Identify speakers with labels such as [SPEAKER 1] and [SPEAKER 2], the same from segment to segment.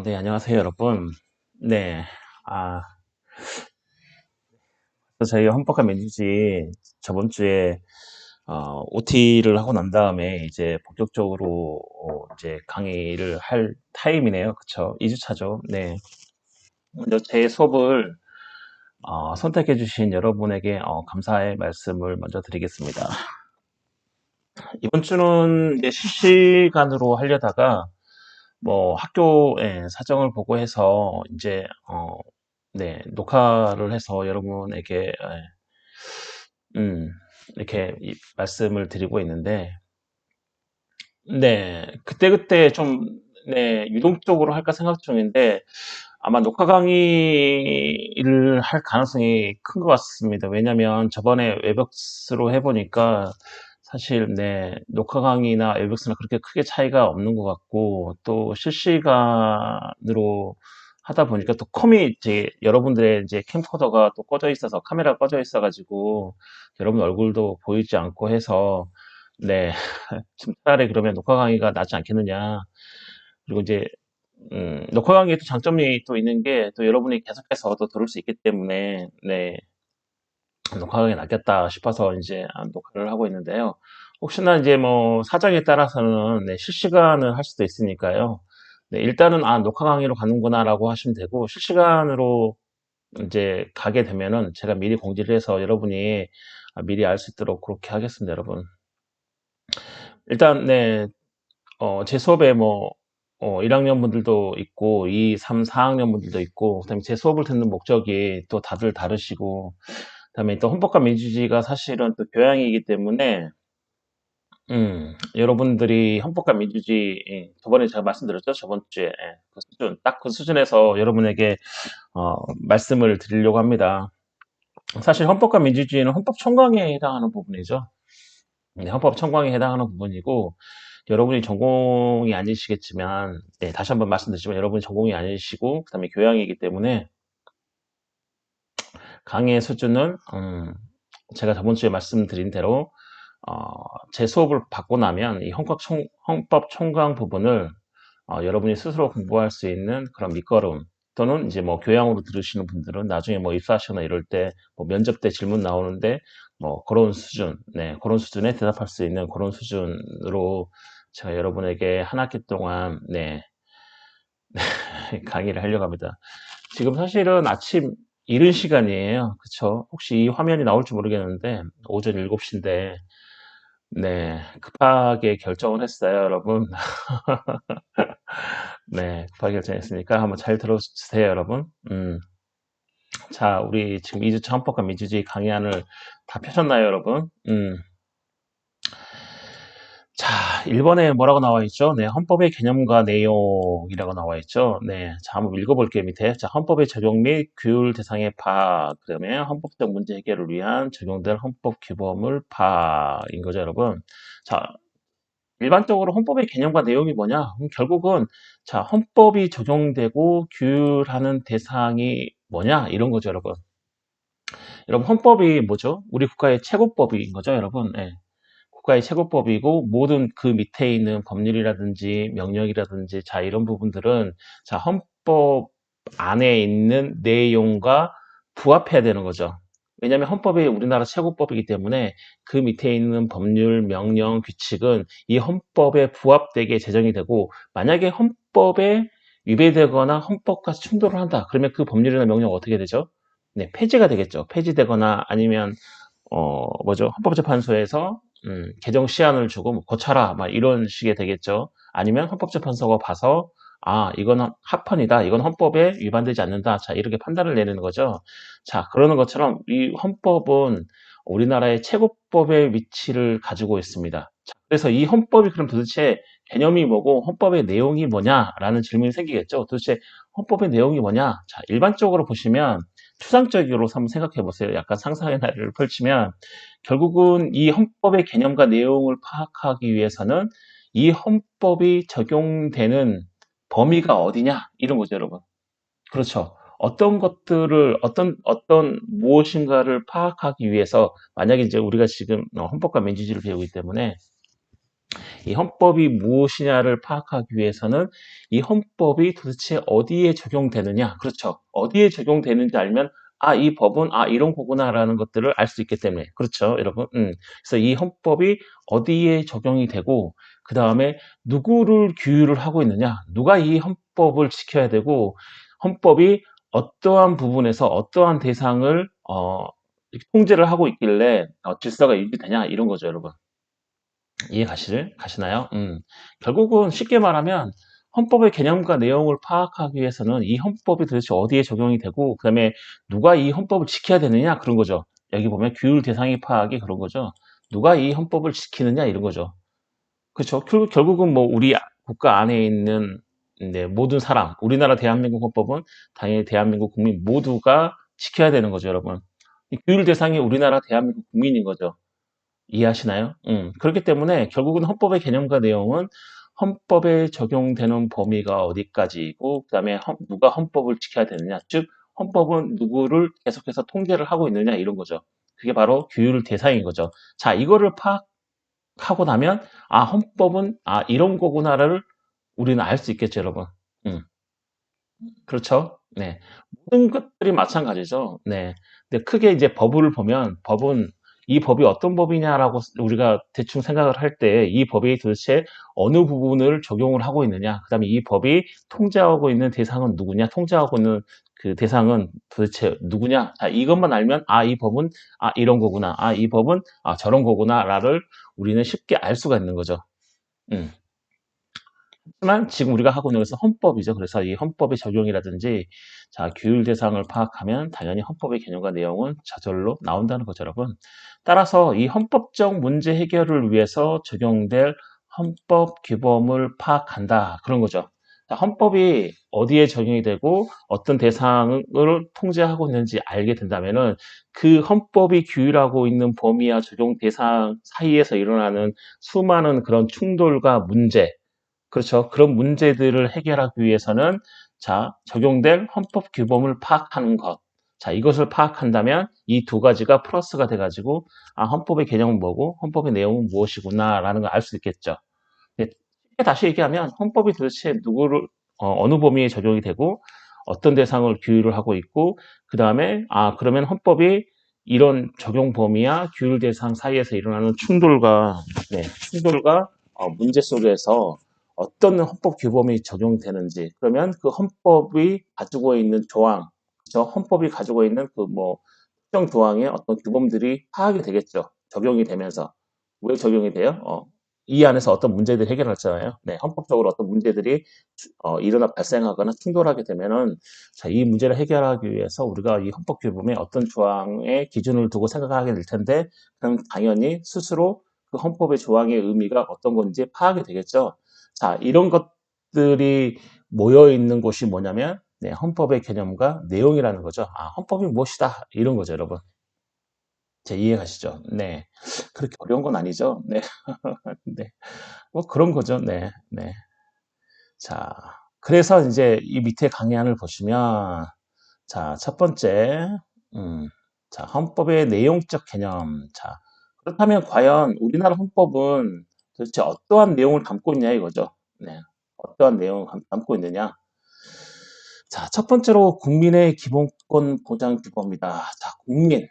[SPEAKER 1] 네, 안녕하세요, 여러분. 네, 아, 저희 헌법과 민주주의 저번 주에 OT를 하고 난 다음에 이제 본격적으로 이제 강의를 할 타임이네요. 그쵸? 2주차죠. 네. 먼저 제 수업을 선택해주신 여러분에게 감사의 말씀을 먼저 드리겠습니다. 이번 주는 이제 실시간으로 하려다가 뭐 학교의 사정을 보고 해서 이제 네, 녹화를 해서 여러분에게 이렇게 말씀을 드리고 있는데, 네, 그때그때 좀, 네, 유동적으로 할까 생각 중인데, 아마 녹화 강의를 할 가능성이 큰 것 같습니다. 왜냐면 저번에 웨벅스로 해보니까 사실, 네, 녹화 강의나 웨벅스나 그렇게 크게 차이가 없는 것 같고, 또 실시간으로 하다 보니까 또 컴이 이제 여러분들의 이제 캠코더가 또 꺼져 있어서, 카메라가 꺼져 있어가지고, 여러분 얼굴도 보이지 않고 해서, 네, 지금 차라리 그러면 녹화 강의가 낫지 않겠느냐. 그리고 이제 녹화 강의에 또 장점이 또 있는 게 또 여러분이 계속해서 또 들을 수 있기 때문에 네, 녹화 강의 낫겠다 싶어서 이제 녹화를 하고 있는데요. 혹시나 이제 뭐 사정에 따라서는 네, 실시간을 할 수도 있으니까요. 네, 일단은 녹화 강의로 가는구나라고 하시면 되고 실시간으로 이제 가게 되면은 제가 미리 공지를 해서 여러분이 미리 알 수 있도록 그렇게 하겠습니다, 여러분. 일단 네, 제 수업에 뭐 1학년 분들도 있고 2, 3, 4학년 분들도 있고 그다음에 제 수업을 듣는 목적이 또 다들 다르시고 그다음에 또 헌법과 민주주의가 사실은 또 교양이기 때문에 여러분들이 헌법과 민주주의 저번에 제가 말씀드렸죠 저번 주에 그 수준 딱 그 수준에서 여러분에게 말씀을 드리려고 합니다. 사실 헌법과 민주주의는 헌법 총강에 해당하는 부분이죠. 네, 헌법 총강에 해당하는 부분이고 여러분이 전공이 아니시겠지만, 네, 다시 한번 말씀드리지만 여러분이 전공이 아니시고, 그 다음에 교양이기 때문에 강의의 수준은, 제가 저번 주에 말씀드린 대로, 어, 제 수업을 받고 나면 이 헌법 총강 부분을 여러분이 스스로 공부할 수 있는 그런 밑거름 또는 이제 뭐 교양으로 들으시는 분들은 나중에 뭐 입사하시거나 이럴 때 뭐 면접 때 질문 나오는데 뭐 그런 수준, 네, 그런 수준에 대답할 수 있는 그런 수준으로 제가 여러분에게 한 학기 동안 네, 강의를 하려고 합니다. 지금 사실은 아침 이른 시간이에요. 그쵸? 혹시 이 화면이 나올지 모르겠는데 오전 7시인데 네, 급하게 결정을 했어요, 여러분. 네, 급하게 결정했으니까 한번 잘 들어주세요, 여러분. 자, 우리 지금 2주차 헌법과 민주주의 강의안을 다 펴셨나요, 여러분? 자, 1번에 뭐라고 나와 있죠? 네, 헌법의 개념과 내용이라고 나와 있죠. 네, 자, 한번 읽어볼게요, 밑에. 자, 헌법의 적용 및 규율 대상의 파, 그다음에 헌법적 문제 해결을 위한 적용될 헌법 규범을 파인 거죠, 여러분. 자, 일반적으로 헌법의 개념과 내용이 뭐냐? 결국은 자, 헌법이 적용되고 규율하는 대상이 뭐냐? 이런 거죠, 여러분. 여러분, 헌법이 뭐죠? 우리 국가의 최고법인 거죠, 여러분. 예. 국가의 최고법이고 모든 그 밑에 있는 법률이라든지 명령이라든지 자 이런 부분들은 자 헌법 안에 있는 내용과 부합해야 되는 거죠. 왜냐하면 헌법이 우리나라 최고법이기 때문에 그 밑에 있는 법률, 명령, 규칙은 이 헌법에 부합되게 제정이 되고 만약에 헌법에 위배되거나 헌법과 충돌을 한다. 그러면 그 법률이나 명령은 어떻게 되죠? 네, 폐지가 되겠죠. 폐지되거나 아니면 뭐죠? 헌법재판소에서 개정 시한을 주고 뭐 고쳐라 막 이런 식이 되겠죠. 아니면 헌법재판소가 봐서 이건 합헌이다. 이건 헌법에 위반되지 않는다. 자, 이렇게 판단을 내리는 거죠. 자, 그러는 것처럼 이 헌법은 우리나라의 최고법의 위치를 가지고 있습니다. 자, 그래서 이 헌법이 그럼 도대체 개념이 뭐고 헌법의 내용이 뭐냐라는 질문이 생기겠죠. 도대체 헌법의 내용이 뭐냐? 자, 일반적으로 보시면 추상적으로 한번 생각해 보세요. 약간 상상의 나래를 펼치면 결국은 이 헌법의 개념과 내용을 파악하기 위해서는 이 헌법이 적용되는 범위가 어디냐 이런 거죠, 여러분. 그렇죠. 어떤 것들을 어떤 무엇인가를 파악하기 위해서 만약에 이제 우리가 지금 헌법과 민주주의를 배우기 때문에 이 헌법이 무엇이냐를 파악하기 위해서는 이 헌법이 도대체 어디에 적용되느냐, 그렇죠. 어디에 적용되는지 알면 이 법은 이런 거구나라는 것들을 알 수 있기 때문에 그렇죠, 여러분. 그래서 이 헌법이 어디에 적용이 되고 그 다음에 누구를 규율을 하고 있느냐, 누가 이 헌법을 지켜야 되고 헌법이 어떠한 부분에서 어떠한 대상을 이렇게 통제를 하고 있길래 질서가 유지되냐 이런 거죠, 여러분. 가시나요? 결국은 쉽게 말하면 헌법의 개념과 내용을 파악하기 위해서는 이 헌법이 도대체 어디에 적용이 되고 그다음에 누가 이 헌법을 지켜야 되느냐 그런 거죠. 여기 보면 규율 대상의 파악이 그런 거죠. 누가 이 헌법을 지키느냐 이런 거죠. 그렇죠. 결국은 뭐 우리 국가 안에 있는 모든 사람, 우리나라 대한민국 헌법은 당연히 대한민국 국민 모두가 지켜야 되는 거죠, 여러분. 이 규율 대상이 우리나라 대한민국 국민인 거죠. 이해하시나요? 그렇기 때문에 결국은 헌법의 개념과 내용은 헌법에 적용되는 범위가 어디까지이고, 그 다음에 누가 헌법을 지켜야 되느냐, 즉 헌법은 누구를 계속해서 통제를 하고 있느냐 이런 거죠. 그게 바로 규율 대상인 거죠. 자, 이거를 파악하고 나면 헌법은 이런 거구나를 우리는 알 수 있겠죠, 여러분. 음. 그렇죠. 네. 모든 것들이 마찬가지죠. 네. 근데 크게 이제 법을 보면 법은 이 법이 어떤 법이냐라고 우리가 대충 생각을 할 때 이 법이 도대체 어느 부분을 적용을 하고 있느냐, 그다음에 이 법이 통제하고 있는 대상은 누구냐, 통제하고 있는 그 대상은 도대체 누구냐. 자, 이것만 알면 이 법은 이런 거구나. 이 법은 저런 거구나라를 우리는 쉽게 알 수가 있는 거죠. 음. 하지만 지금 우리가 하고 있는 것은 헌법이죠. 그래서 이 헌법의 적용이라든지 규율 대상을 파악하면 당연히 헌법의 개념과 내용은 저절로 나온다는 거죠, 여러분. 따라서 이 헌법적 문제 해결을 위해서 적용될 헌법 규범을 파악한다. 그런 거죠. 헌법이 어디에 적용이 되고 어떤 대상을 통제하고 있는지 알게 된다면은 그 헌법이 규율하고 있는 범위와 적용 대상 사이에서 일어나는 수많은 그런 충돌과 문제, 그렇죠. 그런 문제들을 해결하기 위해서는 적용될 헌법 규범을 파악하는 것. 이것을 파악한다면 이 두 가지가 플러스가 돼가지고 헌법의 개념은 뭐고 헌법의 내용은 무엇이구나라는 걸 알 수 있겠죠. 네, 쉽게 다시 얘기하면 헌법이 도대체 누구를 어느 범위에 적용이 되고 어떤 대상을 규율을 하고 있고 그 다음에 그러면 헌법이 이런 적용 범위와 규율 대상 사이에서 일어나는 충돌과 문제 속에서 어떤 헌법 규범이 적용되는지, 그러면 그 헌법이 가지고 있는 조항, 그죠? 헌법이 가지고 있는 그 뭐 특정 조항의 어떤 규범들이 파악이 되겠죠. 적용이 되면서. 왜 적용이 돼요? 이 안에서 어떤 문제들이 해결하잖아요. 네, 헌법적으로 어떤 문제들이 발생하거나 충돌하게 되면은 이 문제를 해결하기 위해서 우리가 이 헌법 규범에 어떤 조항의 기준을 두고 생각하게 될 텐데, 그럼 당연히 스스로 그 헌법의 조항의 의미가 어떤 건지 파악이 되겠죠. 이런 것들이 모여 있는 곳이 뭐냐면 헌법의 개념과 내용이라는 거죠. 헌법이 무엇이다 이런 거죠, 여러분. 이해 가시죠? 네. 그렇게 어려운 건 아니죠. 네. 네. 뭐 그런 거죠. 네. 네. 자, 그래서 이제 이 밑에 강의안을 보시면 첫 번째, 헌법의 내용적 개념. 그렇다면 과연 우리나라 헌법은 도대체 어떠한 내용을 담고 있냐 이거죠. 네. 어떠한 내용을 담고 있느냐. 첫 번째로 국민의 기본권 보장 규범이다. 국민.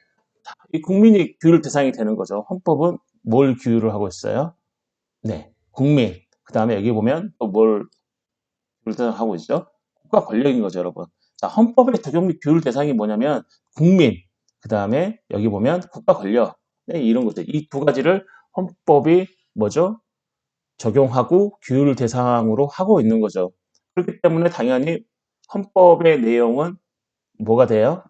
[SPEAKER 1] 이 국민이 규율 대상이 되는 거죠. 헌법은 뭘 규율을 하고 있어요? 네, 국민. 그 다음에 여기 보면 또 뭘 규율 대상하고 있죠? 국가 권력인 거죠, 여러분. 헌법의 적용 및 규율 대상이 뭐냐면 국민. 그 다음에 여기 보면 국가 권력. 네, 이런 거죠. 이 두 가지를 헌법이 뭐죠? 적용하고 규율 대상으로 하고 있는 거죠. 그렇기 때문에 당연히 헌법의 내용은 뭐가 돼요?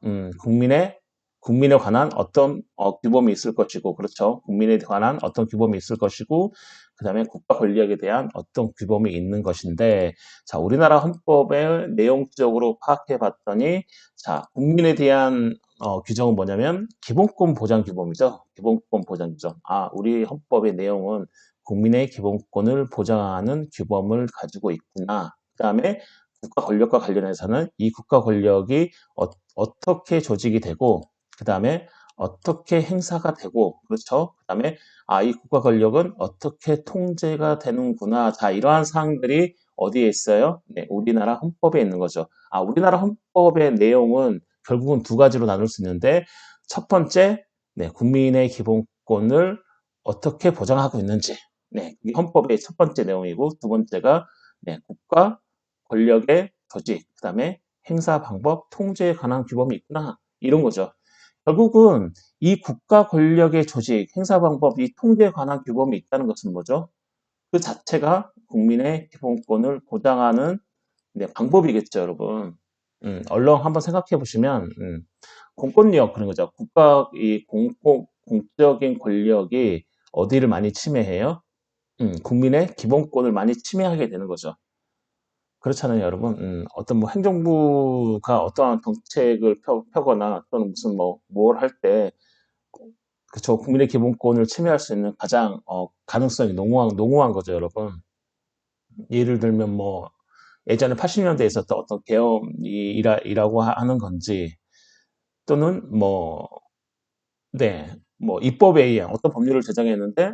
[SPEAKER 1] 국민에 관한 어떤 규범이 있을 것이고, 그렇죠. 국민에 관한 어떤 규범이 있을 것이고, 그 다음에 국가 권력에 대한 어떤 규범이 있는 것인데, 우리나라 헌법의 내용적으로 파악해 봤더니, 국민에 대한 규정은 뭐냐면, 기본권 보장 규범이죠. 기본권 보장 규정. 우리 헌법의 내용은 국민의 기본권을 보장하는 규범을 가지고 있구나. 그 다음에 국가 권력과 관련해서는 이 국가 권력이 어떻게 조직이 되고 그 다음에 어떻게 행사가 되고, 그렇죠? 그 다음에, 이 국가 권력은 어떻게 통제가 되는구나. 자, 이러한 사항들이 어디에 있어요? 네, 우리나라 헌법에 있는 거죠. 우리나라 헌법의 내용은 결국은 두 가지로 나눌 수 있는데, 첫 번째, 네, 국민의 기본권을 어떻게 보장하고 있는지. 네, 이게 헌법의 첫 번째 내용이고, 두 번째가, 네, 국가 권력의 조직, 그 다음에 행사 방법, 통제에 관한 규범이 있구나. 이런 거죠. 결국은 이 국가 권력의 조직, 행사 방법, 이 통제에 관한 규범이 있다는 것은 뭐죠? 그 자체가 국민의 기본권을 보장하는 방법이겠죠, 여러분. 얼른 한번 생각해 보시면, 공권력 그런 거죠. 공적인 권력이 어디를 많이 침해해요? 국민의 기본권을 많이 침해하게 되는 거죠. 그렇잖아요, 여러분. 어떤 뭐 행정부가 어떠한 정책을 펴거나 또는 무슨 뭘 할 때, 그쵸, 국민의 기본권을 침해할 수 있는 가장 가능성이 농후한 거죠, 여러분. 예를 들면 예전에 80년대에 있었던 어떤 계엄이라고 하는 건지, 또는 네, 입법에 의한 어떤 법률을 제정했는데,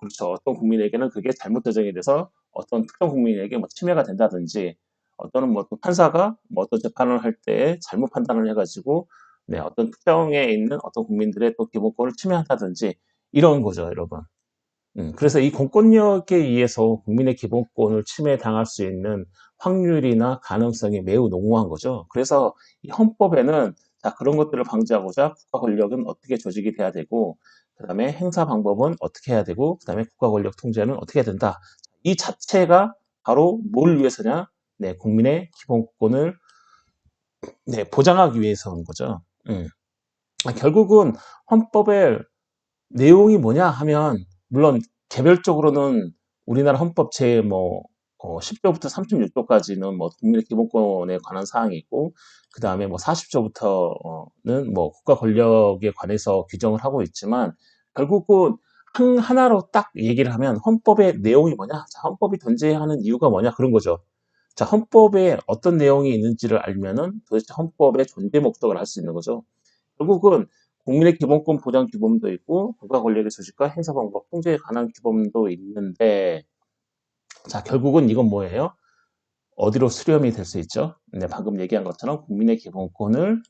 [SPEAKER 1] 그렇죠. 어떤 국민에게는 그게 잘못 제정이 돼서 어떤 특정 국민에게 침해가 된다든지, 어떤 또 판사가 어떤 재판을 할 때 잘못 판단을 해가지고, 네, 어떤 특정에 있는 어떤 국민들의 또 기본권을 침해한다든지, 이런 거죠, 여러분. 그래서 이 공권력에 의해서 국민의 기본권을 침해당할 수 있는 확률이나 가능성이 매우 농후한 거죠. 그래서 이 헌법에는 자, 그런 것들을 방지하고자 국가 권력은 어떻게 조직이 돼야 되고, 그 다음에 행사 방법은 어떻게 해야 되고, 그 다음에 국가 권력 통제는 어떻게 해야 된다. 이 자체가 바로 뭘 위해서냐? 네, 국민의 기본권을 네, 보장하기 위해서인 거죠. 결국은 헌법의 내용이 뭐냐 하면, 물론 개별적으로는 우리나라 헌법 제 10조부터 36조까지는 국민의 기본권에 관한 사항이 있고, 그 다음에 40조부터는 국가 권력에 관해서 규정을 하고 있지만, 결국은 하나로 딱 얘기를 하면 헌법의 내용이 뭐냐? 자, 헌법이 존재하는 이유가 뭐냐? 그런 거죠. 자, 헌법에 어떤 내용이 있는지를 알면은 도대체 헌법의 존재 목적을 알 수 있는 거죠. 결국은 국민의 기본권 보장 규범도 있고 국가 권력의 조직과 행사 방법, 통제에 관한 규범도 있는데, 자, 결국은 이건 뭐예요? 어디로 수렴이 될 수 있죠? 네, 방금 얘기한 것처럼 국민의 기본권을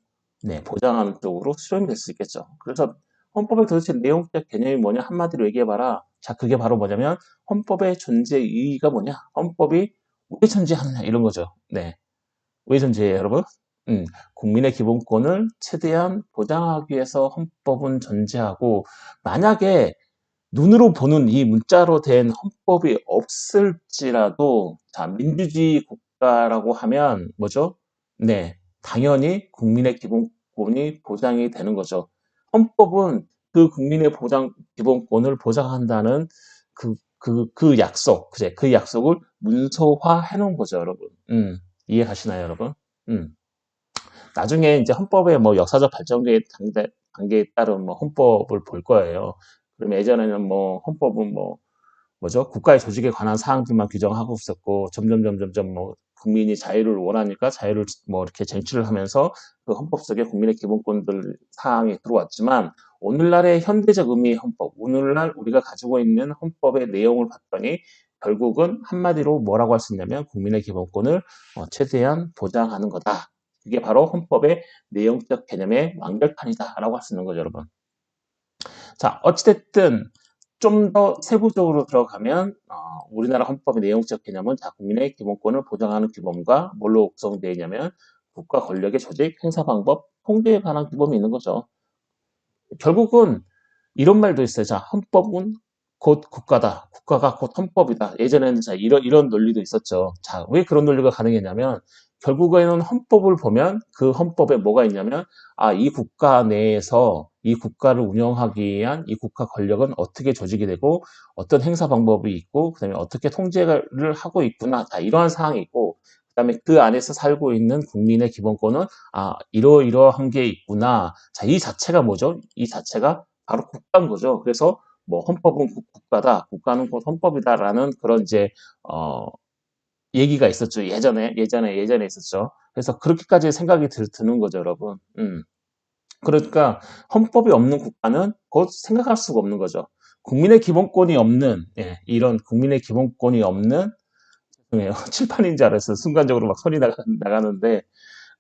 [SPEAKER 1] 보장하는 쪽으로 수렴이 될 수 있겠죠. 그래서 헌법의 도대체 내용적 개념이 뭐냐? 한마디로 얘기해봐라. 자, 그게 바로 뭐냐면 헌법의 존재 의의가 뭐냐? 헌법이 왜 존재하느냐? 이런 거죠. 네. 왜 존재해요, 여러분? 국민의 기본권을 최대한 보장하기 위해서 헌법은 존재하고, 만약에 눈으로 보는 이 문자로 된 헌법이 없을지라도, 자, 민주주의 국가라고 하면 뭐죠? 네, 당연히 국민의 기본권이 보장이 되는 거죠. 헌법은 그 국민의 기본권을 보장한다는 그 약속, 그 약속을 문서화해 놓은 거죠, 여러분. 이해하시나요, 여러분? 음. 나중에 이제 헌법의 역사적 단계에 따른 헌법을 볼 거예요. 그럼 예전에는 헌법은 뭐죠? 국가의 조직에 관한 사항들만 규정하고 있었고, 점점 국민이 자유를 원하니까 자유를 이렇게 쟁취를 하면서 그 헌법 속에 국민의 기본권들 사항이 들어왔지만, 오늘날의 현대적 의미의 헌법, 오늘날 우리가 가지고 있는 헌법의 내용을 봤더니 결국은 한마디로 뭐라고 할 수 있냐면 국민의 기본권을 최대한 보장하는 거다. 그게 바로 헌법의 내용적 개념의 완결판이다라고 할 수 있는 거죠, 여러분. 자, 어찌됐든 좀 더 세부적으로 들어가면 우리나라 헌법의 내용적 개념은 자, 국민의 기본권을 보장하는 규범과 뭘로 구성되어 있냐면 국가 권력의 조직, 행사 방법, 통제에 관한 규범이 있는 거죠. 결국은 이런 말도 있어요. 자, 헌법은 곧 국가다. 국가가 곧 헌법이다. 예전에는 자, 이런 논리도 있었죠. 자, 왜 그런 논리가 가능했냐면, 결국에는 헌법을 보면 그 헌법에 뭐가 있냐면, 이 국가 내에서 이 국가를 운영하기 위한 이 국가 권력은 어떻게 조직이 되고, 어떤 행사 방법이 있고, 그 다음에 어떻게 통제를 하고 있구나. 자, 이러한 사항이 있고, 그 다음에 그 안에서 살고 있는 국민의 기본권은, 이러이러한 게 있구나. 자, 이 자체가 뭐죠? 이 자체가 바로 국가인 거죠. 그래서 헌법은 국가다, 국가는 곧 헌법이다라는 그런 이제 얘기가 있었죠. 예전에 있었죠. 그래서 그렇게까지 생각이 드는 거죠, 여러분. 그러니까 헌법이 없는 국가는 곧 생각할 수가 없는 거죠. 국민의 기본권이 없는, 예, 이런 국민의 기본권이 없는, 죄송해요. 칠판인 줄 알았어요. 순간적으로 막 손이 나가는데,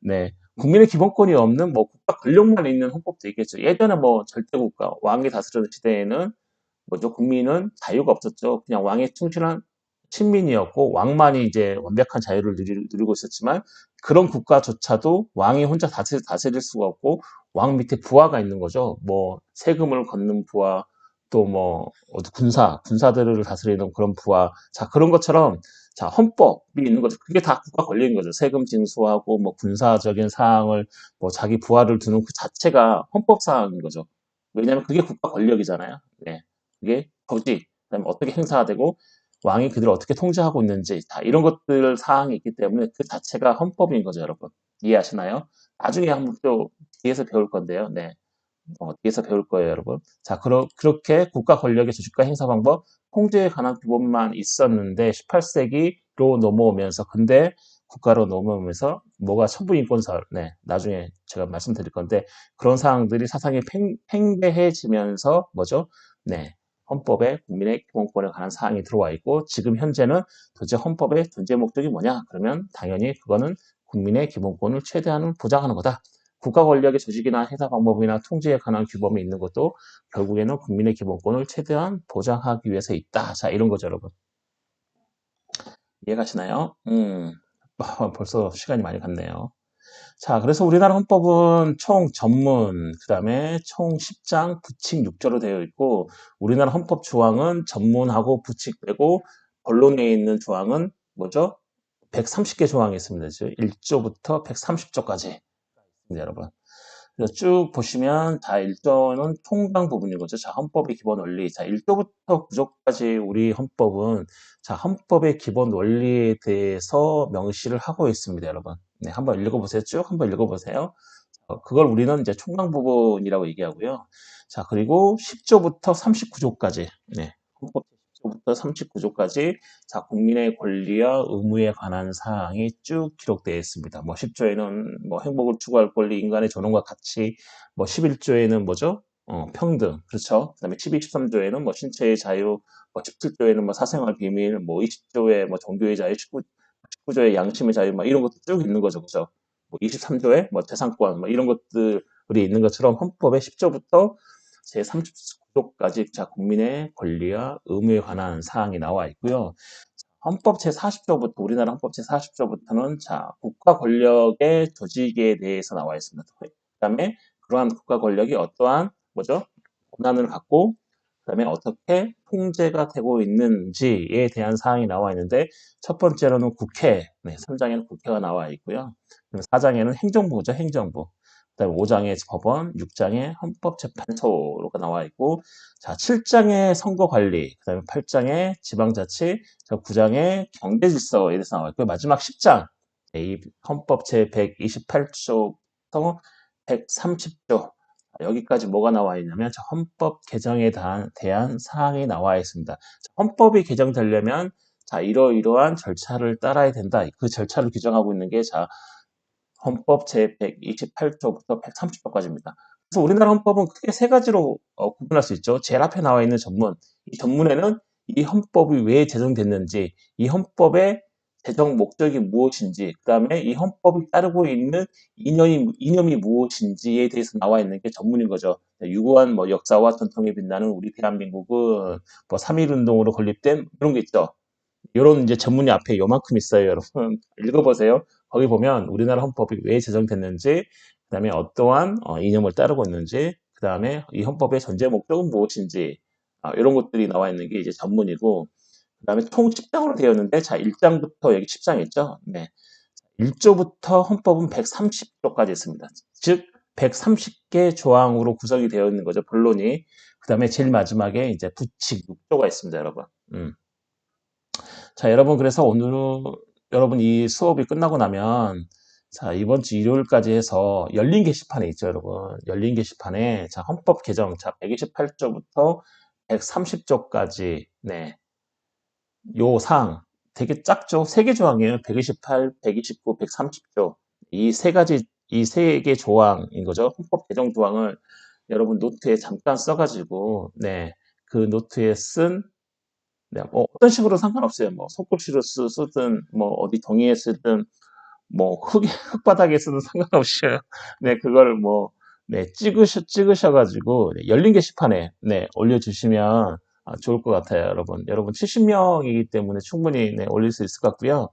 [SPEAKER 1] 네. 국민의 기본권이 없는 뭐 국가 권력만 있는 헌법도 있겠죠. 예전에 뭐 절대국가, 왕이 다스리는 시대에는 뭐죠? 국민은 자유가 없었죠. 그냥 왕에 충실한 친민이었고 왕만이 이제 완벽한 자유를 누리고 있었지만 그런 국가조차도 왕이 혼자 다스릴 수가 없고 왕 밑에 부하가 있는 거죠. 뭐 세금을 걷는 부하, 또 뭐 군사들을 다스리는 그런 부하. 자, 그런 것처럼 자, 헌법이 있는 거죠. 그게 다 국가 권력인 거죠. 세금 징수하고 뭐 군사적인 사항을 뭐 자기 부하를 두는 그 자체가 헌법 사항인 거죠. 왜냐하면 그게 국가 권력이잖아요. 네. 그게 조직, 그다음에 어떻게 행사되고 왕이 그들을 어떻게 통제하고 있는지 다 이런 것들 사항이 있기 때문에 그 자체가 헌법인 거죠, 여러분. 이해하시나요? 나중에 한번 또 뒤에서 배울 건데요. 네. 뒤에서 배울 거예요, 여러분. 자, 그렇게 국가 권력의 조직과 행사 방법, 통제에 관한 규범만 있었는데 18세기로 넘어오면서 근데 국가로 넘어오면서 뭐가 천부인권설, 네, 나중에 제가 말씀드릴 건데 그런 사항들이 사상이 팽배해지면서 뭐죠? 네, 헌법에 국민의 기본권에 관한 사항이 들어와 있고 지금 현재는 도대체 헌법의 존재 목적이 뭐냐? 그러면 당연히 그거는 국민의 기본권을 최대한 보장하는 거다. 국가 권력의 조직이나 행사 방법이나 통제에 관한 규범이 있는 것도 결국에는 국민의 기본권을 최대한 보장하기 위해서 있다. 자, 이런 거죠, 여러분. 이해가시나요? 벌써 시간이 많이 갔네요. 자, 그래서 우리나라 헌법은 총 전문, 그 다음에 총 10장, 부칙 6조로 되어 있고, 우리나라 헌법 조항은 전문하고 부칙 빼고, 본론에 있는 조항은 뭐죠? 130개 조항이 있습니다. 1조부터 130조까지. 여러분. 그래서 쭉 보시면 다 1조는 통강 부분인 거죠. 자, 헌법의 기본 원리. 자, 1조부터 9조까지 우리 헌법은 자, 헌법의 기본 원리에 대해서 명시를 하고 있습니다, 여러분. 네, 한번 읽어보세요. 쭉 한번 읽어보세요. 그걸 우리는 이제 총강 부분이라고 얘기하고요. 자, 그리고 10조부터 39조까지. 네. 헌법 10조부터 39조까지 자, 국민의 권리와 의무에 관한 사항이 쭉 기록되어 있습니다. 뭐 10조에는 뭐 행복을 추구할 권리, 인간의 존엄과 가치, 뭐 11조에는 뭐죠? 평등. 그렇죠? 그다음에 12, 13조에는 뭐 신체의 자유, 뭐 17조에는 뭐 사생활 비밀, 뭐 20조에 뭐 종교의 자유, 19조에 양심의 자유, 막 이런 것도 쭉 있는 거죠. 그죠? 뭐 23조에 뭐 재산권, 뭐 이런 것들이 있는 것처럼 헌법의 10조부터 제 39조까지 자, 국민의 권리와 의무에 관한 사항이 나와 있고요. 헌법 제40조부터, 우리나라 헌법 제40조부터는 자, 국가 권력의 조직에 대해서 나와 있습니다. 그 다음에 그러한 국가 권력이 어떠한, 뭐죠? 권한을 갖고 그다음에 어떻게 통제가 되고 있는지에 대한 사항이 나와 있는데 첫 번째로는 국회, 네, 3장에는 국회가 나와 있고요. 4장에는 행정부죠, 행정부. 그다음에 5장에 법원, 6장에 헌법재판소가 나와 있고, 자, 7장에 선거관리, 그다음에 8장에 지방자치, 9장에 경제질서에 대해서 나와 있고, 마지막 10장, 이 헌법 제128조부터 130조, 여기까지 뭐가 나와 있냐면 헌법 개정에 대한 사항이 나와 있습니다. 헌법이 개정되려면 자, 이러이러한 절차를 따라야 된다. 그 절차를 규정하고 있는 게 자, 헌법 제128조부터 130조까지입니다. 그래서 우리나라 헌법은 크게 세 가지로 구분할 수 있죠. 제일 앞에 나와 있는 전문. 이 전문에는 이 헌법이 왜 제정됐는지, 이 헌법의 제정 목적이 무엇인지, 그 다음에 이 헌법이 따르고 있는 이념이 무엇인지에 대해서 나와 있는 게 전문인 거죠. 유구한 뭐 역사와 전통에 빛나는 우리 대한민국은 뭐 3.1운동으로 건립된 그런 게 있죠. 이런 이제 전문이 앞에 요만큼 있어요, 여러분. 읽어보세요. 거기 보면 우리나라 헌법이 왜 제정됐는지, 그 다음에 어떠한 이념을 따르고 있는지, 그 다음에 이 헌법의 전제 목적은 무엇인지, 이런 것들이 나와 있는 게 이제 전문이고, 그 다음에 총 10장으로 되어 있는데, 자, 1장부터 여기 10장 있죠? 네. 1조부터 헌법은 130조까지 있습니다. 즉, 130개 조항으로 구성이 되어 있는 거죠, 본론이. 그 다음에 제일 마지막에 이제 부칙 6조가 있습니다, 여러분. 자, 여러분, 그래서 오늘은 여러분 이 수업이 끝나고 나면 자, 이번 주 일요일까지 해서 열린 게시판에 있죠, 여러분. 열린 게시판에 자, 헌법 개정 자, 128조부터 130조까지 네. 요 상 되게 작죠? 세 개 조항이에요. 128, 129, 130조. 이 세 가지 이 세 개 조항인 거죠. 헌법 개정 조항을 여러분 노트에 잠깐 써가지고, 네, 그 노트에 쓴, 네, 뭐 어떤 식으로 상관없어요. 뭐 손글씨로 쓰든, 뭐 어디 종이에 쓰든, 뭐 흙바닥에 쓰든 상관없어요. 네, 그걸 뭐, 네, 찍으셔가지고, 네, 열린 게시판에, 네, 올려주시면 좋을 것 같아요, 여러분. 여러분 70명이기 때문에 충분히, 네, 올릴 수 있을 것 같고요.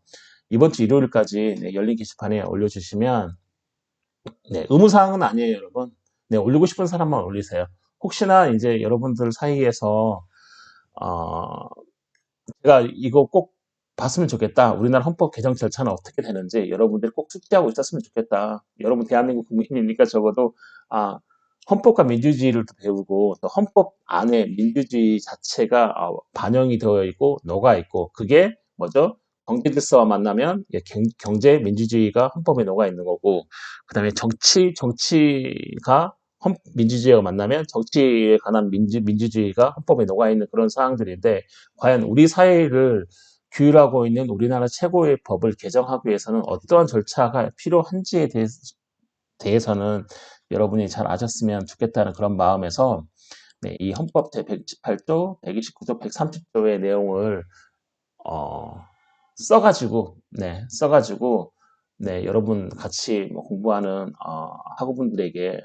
[SPEAKER 1] 이번 주 일요일까지, 네, 열린 게시판에 올려주시면, 네, 의무사항은 아니에요, 여러분. 네, 올리고 싶은 사람만 올리세요. 혹시나 이제 여러분들 사이에서, 어, 제가 이거 꼭 봤으면 좋겠다. 우리나라 헌법 개정 절차는 어떻게 되는지 여러분들이 꼭 숙지하고 있었으면 좋겠다. 여러분 대한민국 국민이니까 적어도 아, 헌법과 민주주의를 배우고 또 헌법 안에 민주주의 자체가 반영이 되어 있고 녹아 있고 그게 뭐죠? 경제 질서와 만나면 경제 민주주의가 헌법에 녹아 있는 거고 그다음에 정치가 민주주의와 만나면 정치에 관한 민주주의가 헌법에 녹아 있는 그런 사항들인데 과연 우리 사회를 규율하고 있는 우리나라 최고의 법을 개정하기 위해서는 어떠한 절차가 필요한지에 대해서는 여러분이 잘 아셨으면 좋겠다는 그런 마음에서 네, 이 헌법 제128조, 129조, 130조의 내용을 써가지고 네, 여러분 같이 뭐 공부하는 학우분들에게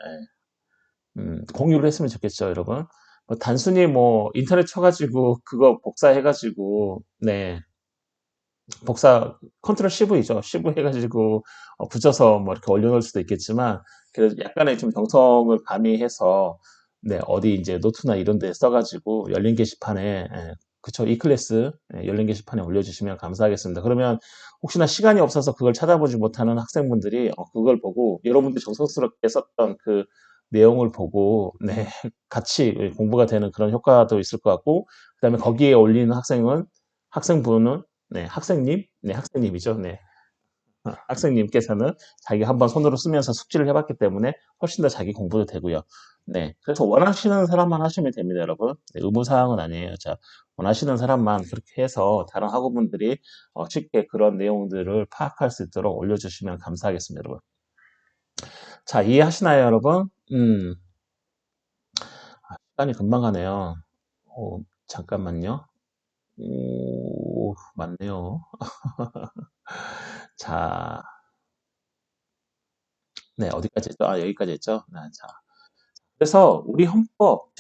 [SPEAKER 1] 공유를 했으면 좋겠죠, 여러분. 뭐 단순히 뭐 인터넷 쳐가지고 그거 복사해가지고 네 복사 컨트롤 CV죠. CV 해가지고 붙여서 뭐 이렇게 올려놓을 수도 있겠지만 그래도 약간의 좀 정성을 가미해서 네 어디 이제 노트나 이런 데 써가지고 열린 게시판에 그쵸 이클래스 열린 게시판에 올려주시면 감사하겠습니다. 그러면 혹시나 시간이 없어서 그걸 찾아보지 못하는 학생분들이 그걸 보고 여러분들 정성스럽게 썼던 그 내용을 보고 네 같이 공부가 되는 그런 효과도 있을 것 같고 그다음에 거기에 올리는 학생분은 네, 학생님이죠. 네, 학생님께서는 자기가 한번 손으로 쓰면서 숙지를 해봤기 때문에 훨씬 더 자기 공부도 되고요. 네, 그래서 원하시는 사람만 하시면 됩니다, 여러분. 네, 의무사항은 아니에요. 자, 원하시는 사람만 그렇게 해서 다른 학우분들이 쉽게 그런 내용들을 파악할 수 있도록 올려주시면 감사하겠습니다, 여러분. 자, 이해하시나요, 여러분? 시간이 금방 가네요. 잠깐만요. 오, 맞네요. 자, 네, 어디까지 했죠? 여기까지 했죠? 자, 그래서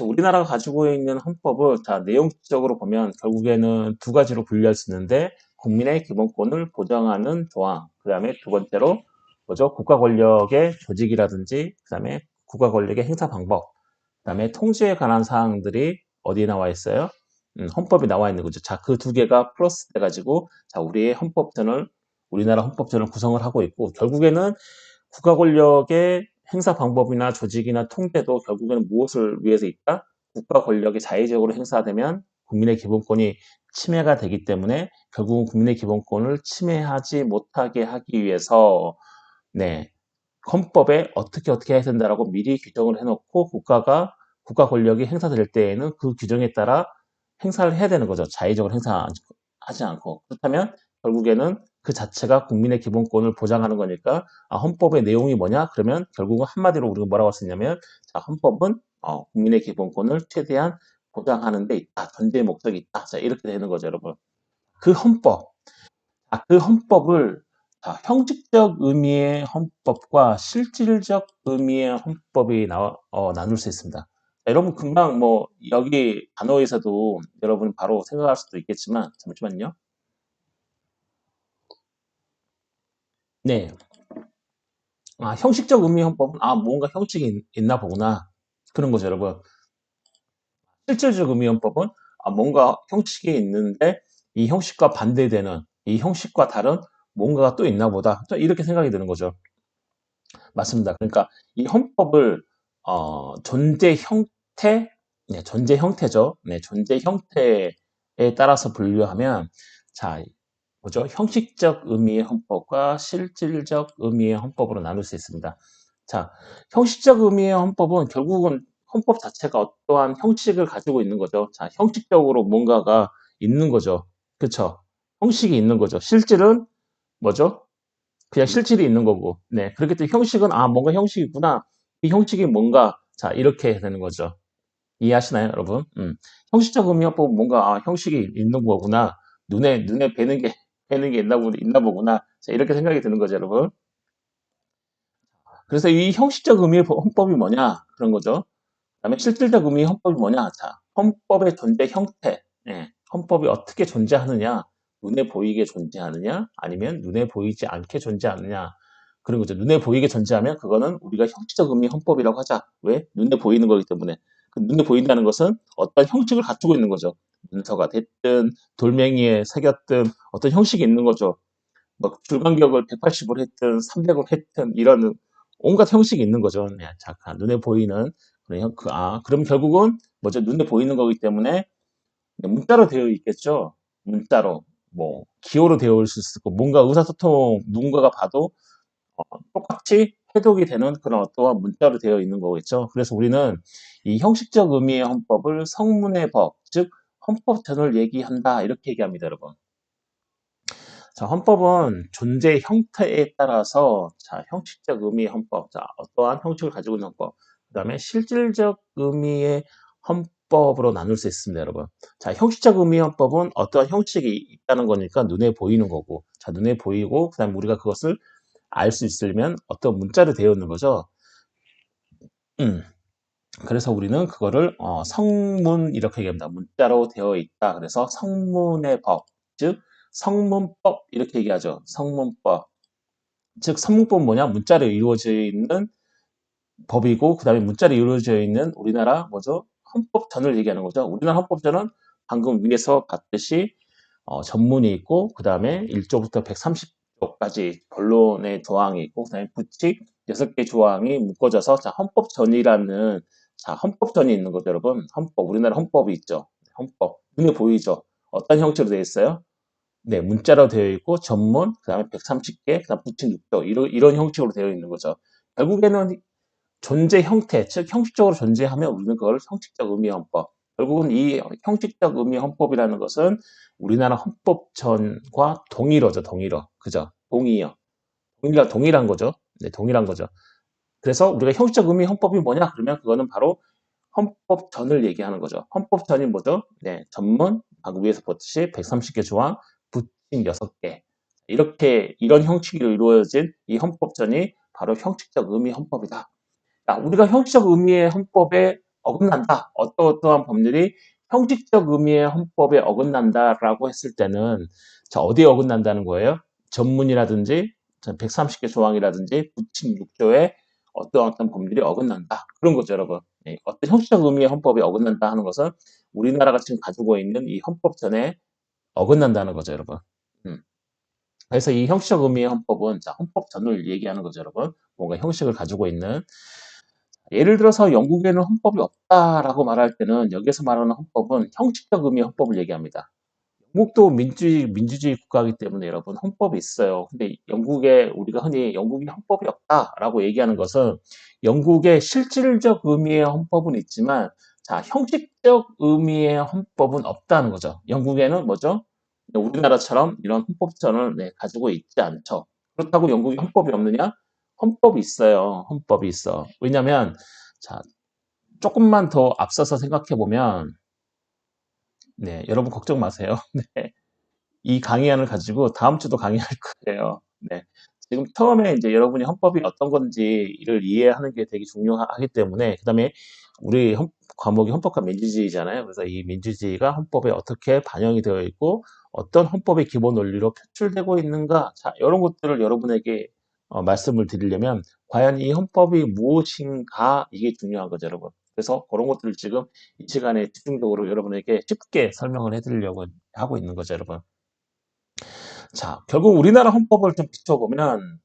[SPEAKER 1] 우리나라가 가지고 있는 헌법을 다 내용적으로 보면 결국에는 두 가지로 분류할 수 있는데 국민의 기본권을 보장하는 조항, 그 다음에 두 번째로 뭐죠? 국가 권력의 조직이라든지, 그 다음에 국가 권력의 행사 방법, 그 다음에 통제에 관한 사항들이 어디에 나와 있어요? 헌법에 나와 있는 거죠. 자, 그 두 개가 플러스 돼가지고, 자, 우리나라 헌법전을 구성을 하고 있고, 결국에는 국가 권력의 행사 방법이나 조직이나 통제도 결국에는 무엇을 위해서 있다? 국가 권력이 자의적으로 행사되면 국민의 기본권이 침해가 되기 때문에 결국은 국민의 기본권을 침해하지 못하게 하기 위해서 네, 헌법에 어떻게 해야 된다라고 미리 규정을 해놓고 국가 권력이 행사될 때에는 그 규정에 따라 행사를 해야 되는 거죠. 자의적으로 행사하지 않고. 그렇다면 결국에는 그 자체가 국민의 기본권을 보장하는 거니까 헌법의 내용이 뭐냐? 그러면 결국은 한마디로 우리가 뭐라고 할 수 있냐면 자, 헌법은 국민의 기본권을 최대한 보장하는 데 있다. 전제 목적이 있다. 자, 이렇게 되는 거죠, 여러분. 그 헌법. 그 헌법을 형식적 의미의 헌법과 실질적 의미의 헌법이 나눌 수 있습니다. 자, 여러분 금방 뭐 여기 단어에서도 여러분 바로 생각할 수도 있겠지만 잠시만요. 네, 형식적 의미의 헌법은 뭔가 형식이 있나 보구나 그런 거죠, 여러분. 실질적 의미의 헌법은 뭔가 형식이 있는데 이 형식과 반대되는 이 형식과 다른 뭔가가 또 있나 보다 이렇게 생각이 드는 거죠. 맞습니다. 그러니까 이 헌법을 존재 형태, 네, 존재 형태죠. 네, 존재 형태에 따라서 분류하면 자, 뭐죠? 형식적 의미의 헌법과 실질적 의미의 헌법으로 나눌 수 있습니다. 자, 형식적 의미의 헌법은 결국은 헌법 자체가 어떠한 형식을 가지고 있는 거죠. 자, 형식적으로 뭔가가 있는 거죠. 그렇죠? 형식이 있는 거죠. 실질은 뭐죠? 그냥 실질이 있는 거고. 네. 그렇기 때문에 형식은, 아, 뭔가 형식이 있구나. 이 형식이 뭔가, 자, 이렇게 되는 거죠. 이해하시나요, 여러분? 형식적 의미화법은 뭔가, 아, 형식이 있는 거구나. 눈에 뵈는 게 있나 보구나. 자, 이렇게 생각이 드는 거죠, 여러분. 그래서 이 형식적 의미의 헌법이 뭐냐? 그런 거죠. 그다음에 실질적 의미의 헌법이 뭐냐? 자, 헌법의 존재 형태. 예, 헌법이 어떻게 존재하느냐? 눈에 보이게 존재하느냐? 아니면 눈에 보이지 않게 존재하느냐? 그런 거죠. 눈에 보이게 존재하면 그거는 우리가 형식적 의미의 헌법이라고 하자. 왜? 눈에 보이는 거기 때문에. 그 눈에 보인다는 것은 어떤 형식을 갖추고 있는 거죠. 문서가 됐든 돌멩이에 새겼든 어떤 형식이 있는 거죠. 뭐 줄간격을 180으로 했든 300으로 했든 이런 온갖 형식이 있는 거죠. 네, 잠깐 눈에 보이는 그런 그럼 결국은 뭐죠? 눈에 보이는 거기 때문에 문자로 되어 있겠죠. 문자로 뭐 기호로 되어 있을 수 있고 뭔가 의사소통 누군가가 봐도 똑같이 해독이 되는 그런 어떠한 문자로 되어 있는 거겠죠. 그래서 우리는 이 형식적 의미의 헌법을 성문의 법, 즉 헌법전을 얘기한다 이렇게 얘기합니다, 여러분. 자, 헌법은 존재 형태에 따라서 자, 형식적 의미의 헌법, 자, 어떠한 형식을 가지고 있는 헌법, 그 다음에 실질적 의미의 헌법으로 나눌 수 있습니다, 여러분. 자, 형식적 의미의 헌법은 어떠한 형식이 있다는 거니까 눈에 보이는 거고, 자, 눈에 보이고, 그 다음에 우리가 그것을 알 수 있으려면 어떤 문자로 되어 있는 거죠. 음. 그래서 우리는 그거를 성문 이렇게 얘기합니다. 문자로 되어 있다. 그래서 성문의 법, 즉 성문법 이렇게 얘기하죠. 성문법. 즉 성문법은 뭐냐? 문자로 이루어져 있는 법이고 그다음에 문자로 이루어져 있는 우리나라 뭐죠? 헌법전을 얘기하는 거죠. 우리나라 헌법전은 방금 위에서 봤듯이 전문이 있고 그다음에 1조부터 130조까지 본론의 조항이 있고 그다음에 부칙 6개 조항이 묶어져서 자, 헌법전이라는 자, 헌법전이 있는 거죠, 여러분. 헌법. 우리나라 헌법이 있죠. 헌법. 눈에 보이죠? 어떤 형태로 되어 있어요? 네, 문자로 되어 있고 전문, 그다음에 130개, 그다음 부칙 6조 이런 형식으로 되어 있는 거죠. 결국에는 존재 형태, 즉 형식적으로 존재하면 우리는 그걸 형식적 의미 헌법. 결국은 이 형식적 의미 헌법이라는 것은 우리나라 헌법전과 동일어죠, 동일어. 그죠? 동의어. 동일한 거죠. 네, 동일한 거죠. 그래서 우리가 형식적 의미 헌법이 뭐냐? 그러면 그거는 바로 헌법전을 얘기하는 거죠. 헌법전이 뭐죠? 네, 전문, 방금 위에서 봤듯이 130개 조항, 부칙 6개. 이런 형식으로 이루어진 이 헌법전이 바로 형식적 의미 헌법이다. 자, 우리가 형식적 의미의 헌법에 어긋난다. 어떠한 법률이 형식적 의미의 헌법에 어긋난다라고 했을 때는 자, 어디에 어긋난다는 거예요? 전문이라든지 130개 조항이라든지 부칙 6조에 어떤 법률이 어긋난다. 그런 거죠, 여러분. 네, 어떤 형식적 의미의 헌법에 어긋난다 하는 것은 우리나라가 지금 가지고 있는 이 헌법전에 어긋난다는 거죠, 여러분. 그래서 이 형식적 의미의 헌법은 자, 헌법전을 얘기하는 거죠, 여러분. 뭔가 형식을 가지고 있는 예를 들어서 영국에는 헌법이 없다라고 말할 때는 여기서 말하는 헌법은 형식적 의미의 헌법을 얘기합니다. 영국도 민주주의 국가이기 때문에 여러분 헌법이 있어요. 근데 영국에 우리가 흔히 영국이 헌법이 없다라고 얘기하는 것은 영국의 실질적 의미의 헌법은 있지만 자, 형식적 의미의 헌법은 없다는 거죠. 영국에는 뭐죠? 우리나라처럼 이런 헌법전을 가지고 있지 않죠. 그렇다고 영국이 헌법이 없느냐? 헌법이 있어요. 헌법이 있어. 왜냐면 자, 조금만 더 앞서서 생각해 보면 네, 여러분 걱정 마세요. 네. 이 강의안을 가지고 다음 주도 강의할 거예요. 네. 지금 처음에 이제 여러분이 헌법이 어떤 건지를 이해하는 게 되게 중요하기 때문에, 그 다음에 우리 과목이 헌법과 민주주의잖아요. 그래서 이 민주주의가 헌법에 어떻게 반영이 되어 있고, 어떤 헌법의 기본 원리로 표출되고 있는가, 자, 이런 것들을 여러분에게 말씀을 드리려면, 과연 이 헌법이 무엇인가, 이게 중요한 거죠, 여러분. 그래서 그런 것들을 지금 이 시간에 집중적으로 여러분에게 쉽게 설명을 해드리려고 하고 있는 거죠, 여러분. 자, 결국 우리나라 헌법을 좀 비춰보면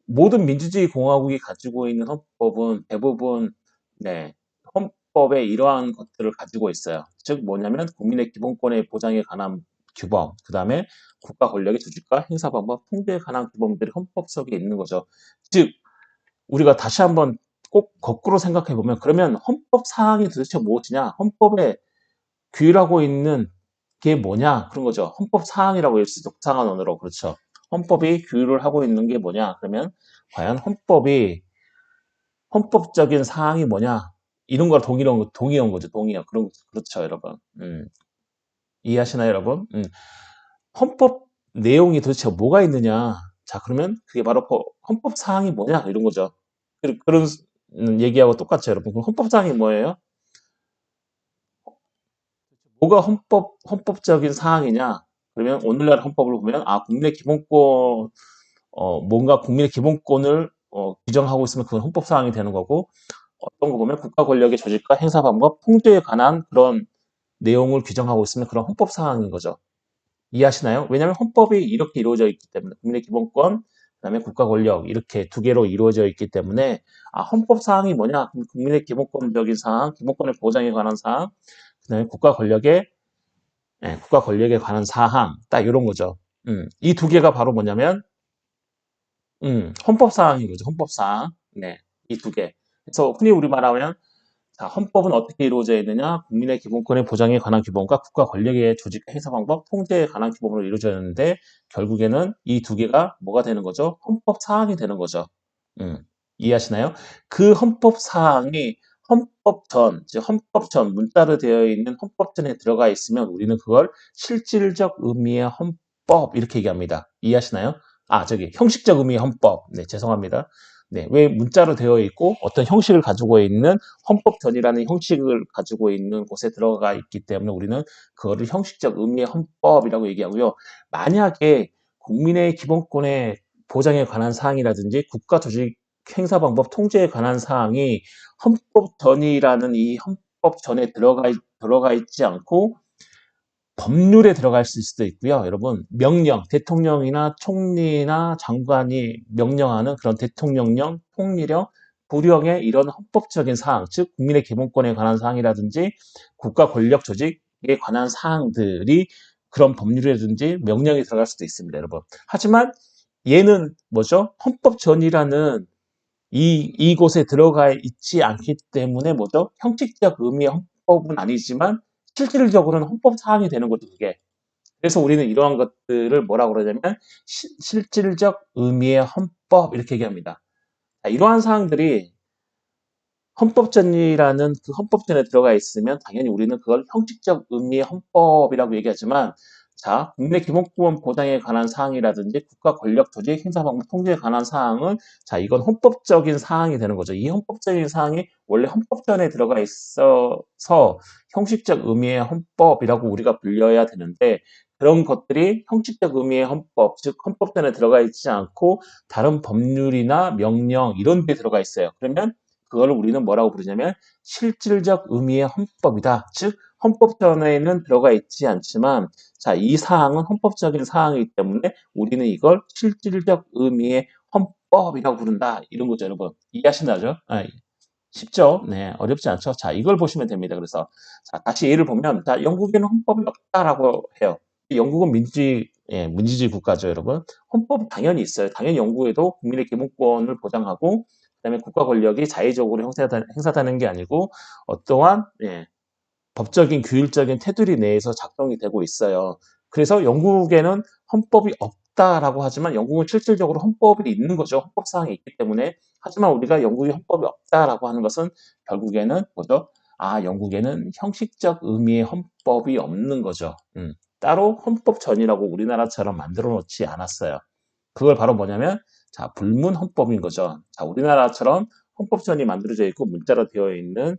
[SPEAKER 1] 모든 민주주의 공화국이 가지고 있는 헌법은 대부분 네, 헌법에 이러한 것들을 가지고 있어요. 즉 뭐냐면 국민의 기본권의 보장에 관한 규범, 그 다음에 국가 권력의 조직과 행사 방법, 통제에 관한 규범들이 헌법 속에 있는 거죠. 즉 우리가 다시 한번 꼭 거꾸로 생각해 보면 그러면 헌법 사항이 도대체 무엇이냐? 헌법에 규율하고 있는 게 뭐냐? 그런 거죠. 헌법 사항이라고 일시적 상한 언어로 그렇죠. 헌법이 규율을 하고 있는 게 뭐냐? 그러면 과연 헌법이 헌법적인 사항이 뭐냐? 이런 걸 동의한 거죠. 동의어. 그렇죠, 여러분. 이해하시나요, 여러분? 헌법 내용이 도대체 뭐가 있느냐? 자, 그러면 그게 바로 헌법 사항이 뭐냐? 이런 거죠. 그런 얘기하고 똑같죠, 여러분. 그럼 헌법 사항이 뭐예요? 뭐가 헌법적인 사항이냐? 그러면 오늘날 헌법을 보면, 국민의 기본권, 뭔가 국민의 기본권을 규정하고 있으면 그건 헌법 사항이 되는 거고, 어떤 거 보면 국가 권력의 조직과 행사 방법, 통제에 관한 그런 내용을 규정하고 있으면 그런 헌법 사항인 거죠. 이해하시나요? 왜냐하면 헌법이 이렇게 이루어져 있기 때문에 국민의 기본권, 그다음에 국가 권력 이렇게 두 개로 이루어져 있기 때문에 헌법 사항이 뭐냐? 국민의 기본권적인 사항, 기본권의 보장에 관한 사항, 그다음에 국가 권력에 관한 사항, 딱 이런 거죠. 이 두 개가 바로 뭐냐면 헌법 사항인 거죠. 헌법 사항. 네, 이 두 개. 그래서 흔히 우리 말하면 자, 헌법은 어떻게 이루어져 있느냐? 국민의 기본권의 보장에 관한 기본과 국가 권력의 조직 행사 방법, 통제에 관한 기본으로 이루어져 있는데 결국에는 이 두 개가 뭐가 되는 거죠? 헌법 사항이 되는 거죠. 이해하시나요? 그 헌법 사항이 헌법전, 문자로 되어 있는 헌법전에 들어가 있으면 우리는 그걸 실질적 의미의 헌법 이렇게 얘기합니다. 이해하시나요? 형식적 의미의 헌법. 네, 죄송합니다. 네, 왜 문자로 되어 있고 어떤 형식을 가지고 있는 헌법전이라는 형식을 가지고 있는 곳에 들어가 있기 때문에 우리는 그거를 형식적 의미의 헌법이라고 얘기하고요. 만약에 국민의 기본권의 보장에 관한 사항이라든지 국가 조직 행사 방법 통제에 관한 사항이 헌법전이라는 이 헌법전에 들어가 있지 않고 법률에 들어갈 수도 있고요. 여러분, 명령, 대통령이나 총리나 장관이 명령하는 그런 대통령령, 통리령, 부령의 이런 헌법적인 사항, 즉 국민의 기본권에 관한 사항이라든지 국가 권력 조직에 관한 사항들이 그런 법률이라든지 명령이 들어갈 수도 있습니다, 여러분. 하지만 얘는 뭐죠? 헌법전이라는 이곳에 들어가 있지 않기 때문에 뭐죠? 형식적 의미의 헌법은 아니지만 실질적으로는 헌법 사항이 되는 거죠, 그게. 그래서 우리는 이러한 것들을 뭐라고 그러냐면 실질적 의미의 헌법 이렇게 얘기합니다. 자, 이러한 사항들이 헌법전이라는 그 헌법전에 들어가 있으면 당연히 우리는 그걸 형식적 의미의 헌법이라고 얘기하지만 자, 국민의 기본권 보장에 관한 사항이라든지 국가 권력 조직 행사 방법 통제에 관한 사항은 자, 이건 헌법적인 사항이 되는 거죠. 이 헌법적인 사항이 원래 헌법전에 들어가 있어서 형식적 의미의 헌법이라고 우리가 불려야 되는데 그런 것들이 형식적 의미의 헌법, 즉 헌법전에 들어가 있지 않고 다른 법률이나 명령 이런 데 들어가 있어요. 그러면 그걸 우리는 뭐라고 부르냐면 실질적 의미의 헌법이다. 즉 헌법전에는 들어가 있지 않지만 자, 이 사항은 헌법적인 사항이기 때문에 우리는 이걸 실질적 의미의 헌법이라고 부른다. 이런 거죠, 여러분. 이해하시나요? 쉽죠? 네, 어렵지 않죠? 자, 이걸 보시면 됩니다. 그래서 자, 다시 예를 보면 자, 영국에는 헌법이 없다라고 해요. 영국은 민주주의 국가죠, 여러분. 헌법 당연히 있어요. 당연히 영국에도 국민의 기본권을 보장하고 그다음에 국가 권력이 자의적으로 행사되는 게 아니고 어떠한 법적인 규율적인 테두리 내에서 작동이 되고 있어요. 그래서 영국에는 헌법이 없다라고 하지만 영국은 실질적으로 헌법이 있는 거죠. 헌법 사항이 있기 때문에. 하지만 우리가 영국이 헌법이 없다라고 하는 것은 결국에는 뭐죠? 영국에는 형식적 의미의 헌법이 없는 거죠. 따로 헌법전이라고 우리나라처럼 만들어 놓지 않았어요. 그걸 바로 뭐냐면 자, 불문 헌법인 거죠. 자, 우리나라처럼 헌법전이 만들어져 있고 문자로 되어 있는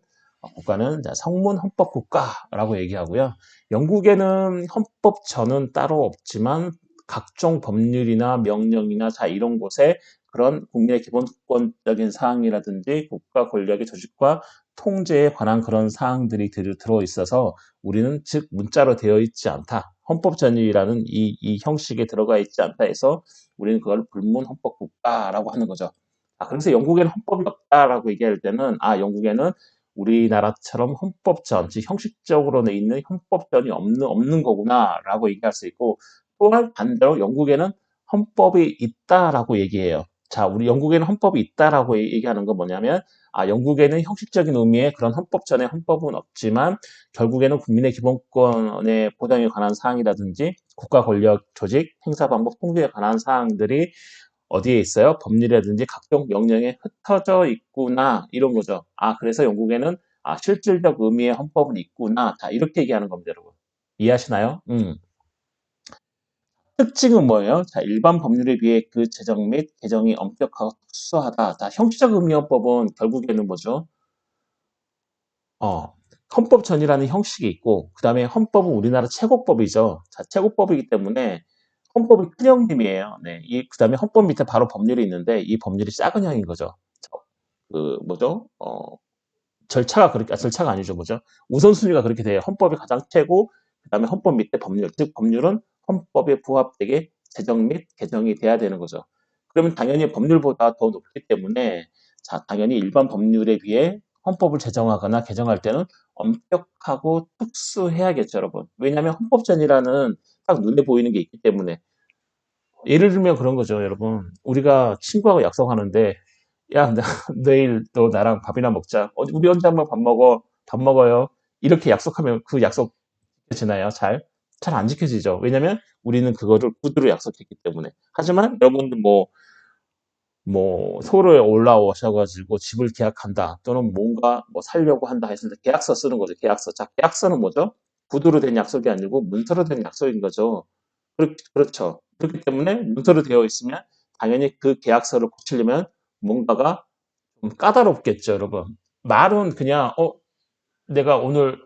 [SPEAKER 1] 국가는 성문 헌법 국가라고 얘기하고요. 영국에는 헌법전은 따로 없지만 각종 법률이나 명령이나 자 이런 곳에 그런 국민의 기본권적인 사항이라든지 국가 권력의 조직과 통제에 관한 그런 사항들이 들어 있어서 우리는 즉 문자로 되어 있지 않다. 헌법전이라는 이 형식에 들어가 있지 않다 해서 우리는 그걸 불문 헌법 국가라고 하는 거죠. 그래서 영국에는 헌법이 없다라고 얘기할 때는 영국에는 우리나라처럼 헌법전, 즉 형식적으로 돼 있는 헌법전이 없는 거구나라고 얘기할 수 있고 또한 반대로 영국에는 헌법이 있다라고 얘기해요. 자, 우리 영국에는 헌법이 있다라고 얘기하는 건 뭐냐면, 영국에는 형식적인 의미의 그런 헌법전의 헌법은 없지만, 결국에는 국민의 기본권의 보장에 관한 사항이라든지, 국가 권력 조직, 행사 방법, 통제에 관한 사항들이 어디에 있어요? 법률이라든지 각종 명령에 흩어져 있구나, 이런 거죠. 그래서 영국에는 실질적 의미의 헌법은 있구나. 다 이렇게 얘기하는 겁니다, 여러분. 이해하시나요? 특징은 뭐예요? 자, 일반 법률에 비해 그 제정 및 개정이 엄격하고 특수하다. 자, 형식적 의미헌법은 결국에는 뭐죠? 어, 헌법전이라는 형식이 있고, 그 다음에 헌법은 우리나라 최고법이죠. 자, 최고법이기 때문에 헌법이 큰 형님이에요. 네, 그 다음에 헌법 밑에 바로 법률이 있는데, 이 법률이 작은 형인 거죠. 뭐죠? 절차가 그렇게, 절차가 아니죠. 뭐죠? 우선순위가 그렇게 돼요. 헌법이 가장 최고, 그 다음에 헌법 밑에 법률, 즉 법률은 헌법에 부합되게 제정 및 개정이 돼야 되는 거죠. 그러면 당연히 법률보다 더 높기 때문에, 자, 당연히 일반 법률에 비해 헌법을 제정하거나 개정할 때는 엄격하고 특수해야겠죠, 여러분. 왜냐하면 헌법전이라는 딱 눈에 보이는 게 있기 때문에. 예를 들면 그런 거죠, 여러분. 우리가 친구하고 약속하는데, 야, 내일 너 나랑 밥이나 먹자. 우리 혼자 한번 밥 먹어요. 이렇게 약속하면 그 약속 지켜지나요? 잘 안 지켜지죠. 왜냐면 우리는 그거를 구두로 약속했기 때문에. 하지만 여러분들 서울에 올라오셔가지고 집을 계약한다. 또는 뭔가 살려고 한다 했을 때 계약서 쓰는 거죠. 계약서. 자, 계약서는 뭐죠? 구두로 된 약속이 아니고 문서로 된 약속인 거죠. 그렇죠. 그렇기 때문에 문서로 되어 있으면 당연히 그 계약서를 고치려면 뭔가가 좀 까다롭겠죠, 여러분. 말은 그냥, 내가 오늘,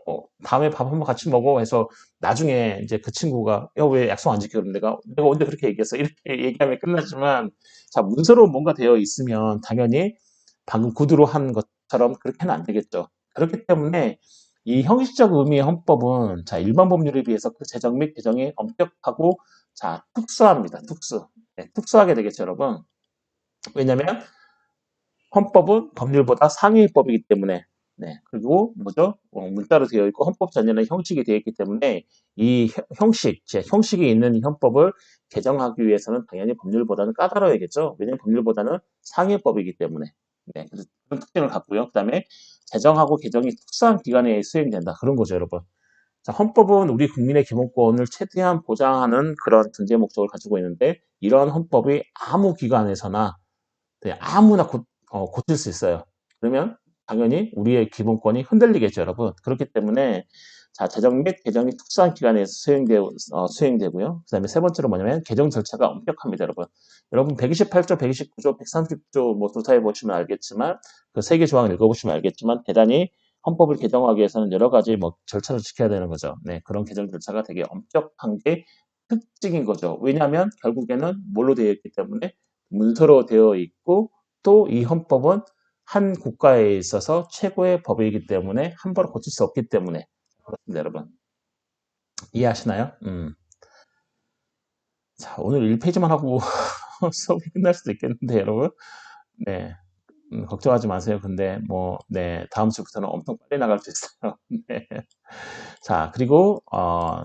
[SPEAKER 1] 다음에 밥 한번 같이 먹어 해서 나중에 이제 그 친구가, 야, 왜 약속 안 지켜? 그럼 내가 언제 그렇게 얘기했어? 이렇게 얘기하면 끝나지만, 자, 문서로 뭔가 되어 있으면 당연히 방금 구두로 한 것처럼 그렇게는 안 되겠죠. 그렇기 때문에 이 형식적 의미의 헌법은, 자, 일반 법률에 비해서 그 제정 및 개정이 엄격하고, 자, 특수합니다. 특수. 네, 특수하게 되겠죠, 여러분. 왜냐면 헌법은 법률보다 상위법이기 때문에. 네. 그리고 뭐죠? 문자로 되어 있고 헌법 전에는 형식이 되어 있기 때문에 이 형식, 형식이 있는 이 헌법을 개정하기 위해서는 당연히 법률보다는 까다로워야겠죠. 왜냐하면 법률보다는 상위법이기 때문에. 네. 그래서 그런 특징을 갖고요. 그다음에 제정하고 개정이 특수한 기간에 수행된다. 그런 거죠, 여러분. 자, 헌법은 우리 국민의 기본권을 최대한 보장하는 그런 존재 목적을 가지고 있는데 이러한 헌법이 아무 기관에서나 아무나 고칠 수 있어요. 그러면 당연히 우리의 기본권이 흔들리겠죠, 여러분. 그렇기 때문에 자, 제정 및 개정이 특수한 기간에서 수행되고요. 그 다음에 세 번째로 뭐냐면 개정 절차가 엄격합니다, 여러분. 여러분 128조, 129조, 130조 조사해 보시면 알겠지만 그 세 개 조항을 읽어보시면 알겠지만 대단히 헌법을 개정하기 위해서는 여러 가지 절차를 지켜야 되는 거죠. 네, 그런 개정 절차가 되게 엄격한 게 특징인 거죠. 왜냐하면 결국에는 뭘로 되어 있기 때문에 문서로 되어 있고 또 이 헌법은 한 국가에 있어서 최고의 법이기 때문에 함부로 고칠 수 없기 때문에 그렇습니다, 여러분. 이해하시나요? 자, 오늘 1페이지만 하고 수업이 끝날 수도 있겠는데, 여러분. 네. 걱정하지 마세요. 근데 네, 다음 주부터는 엄청 빨리 나갈 수 있어요. 네. 자, 그리고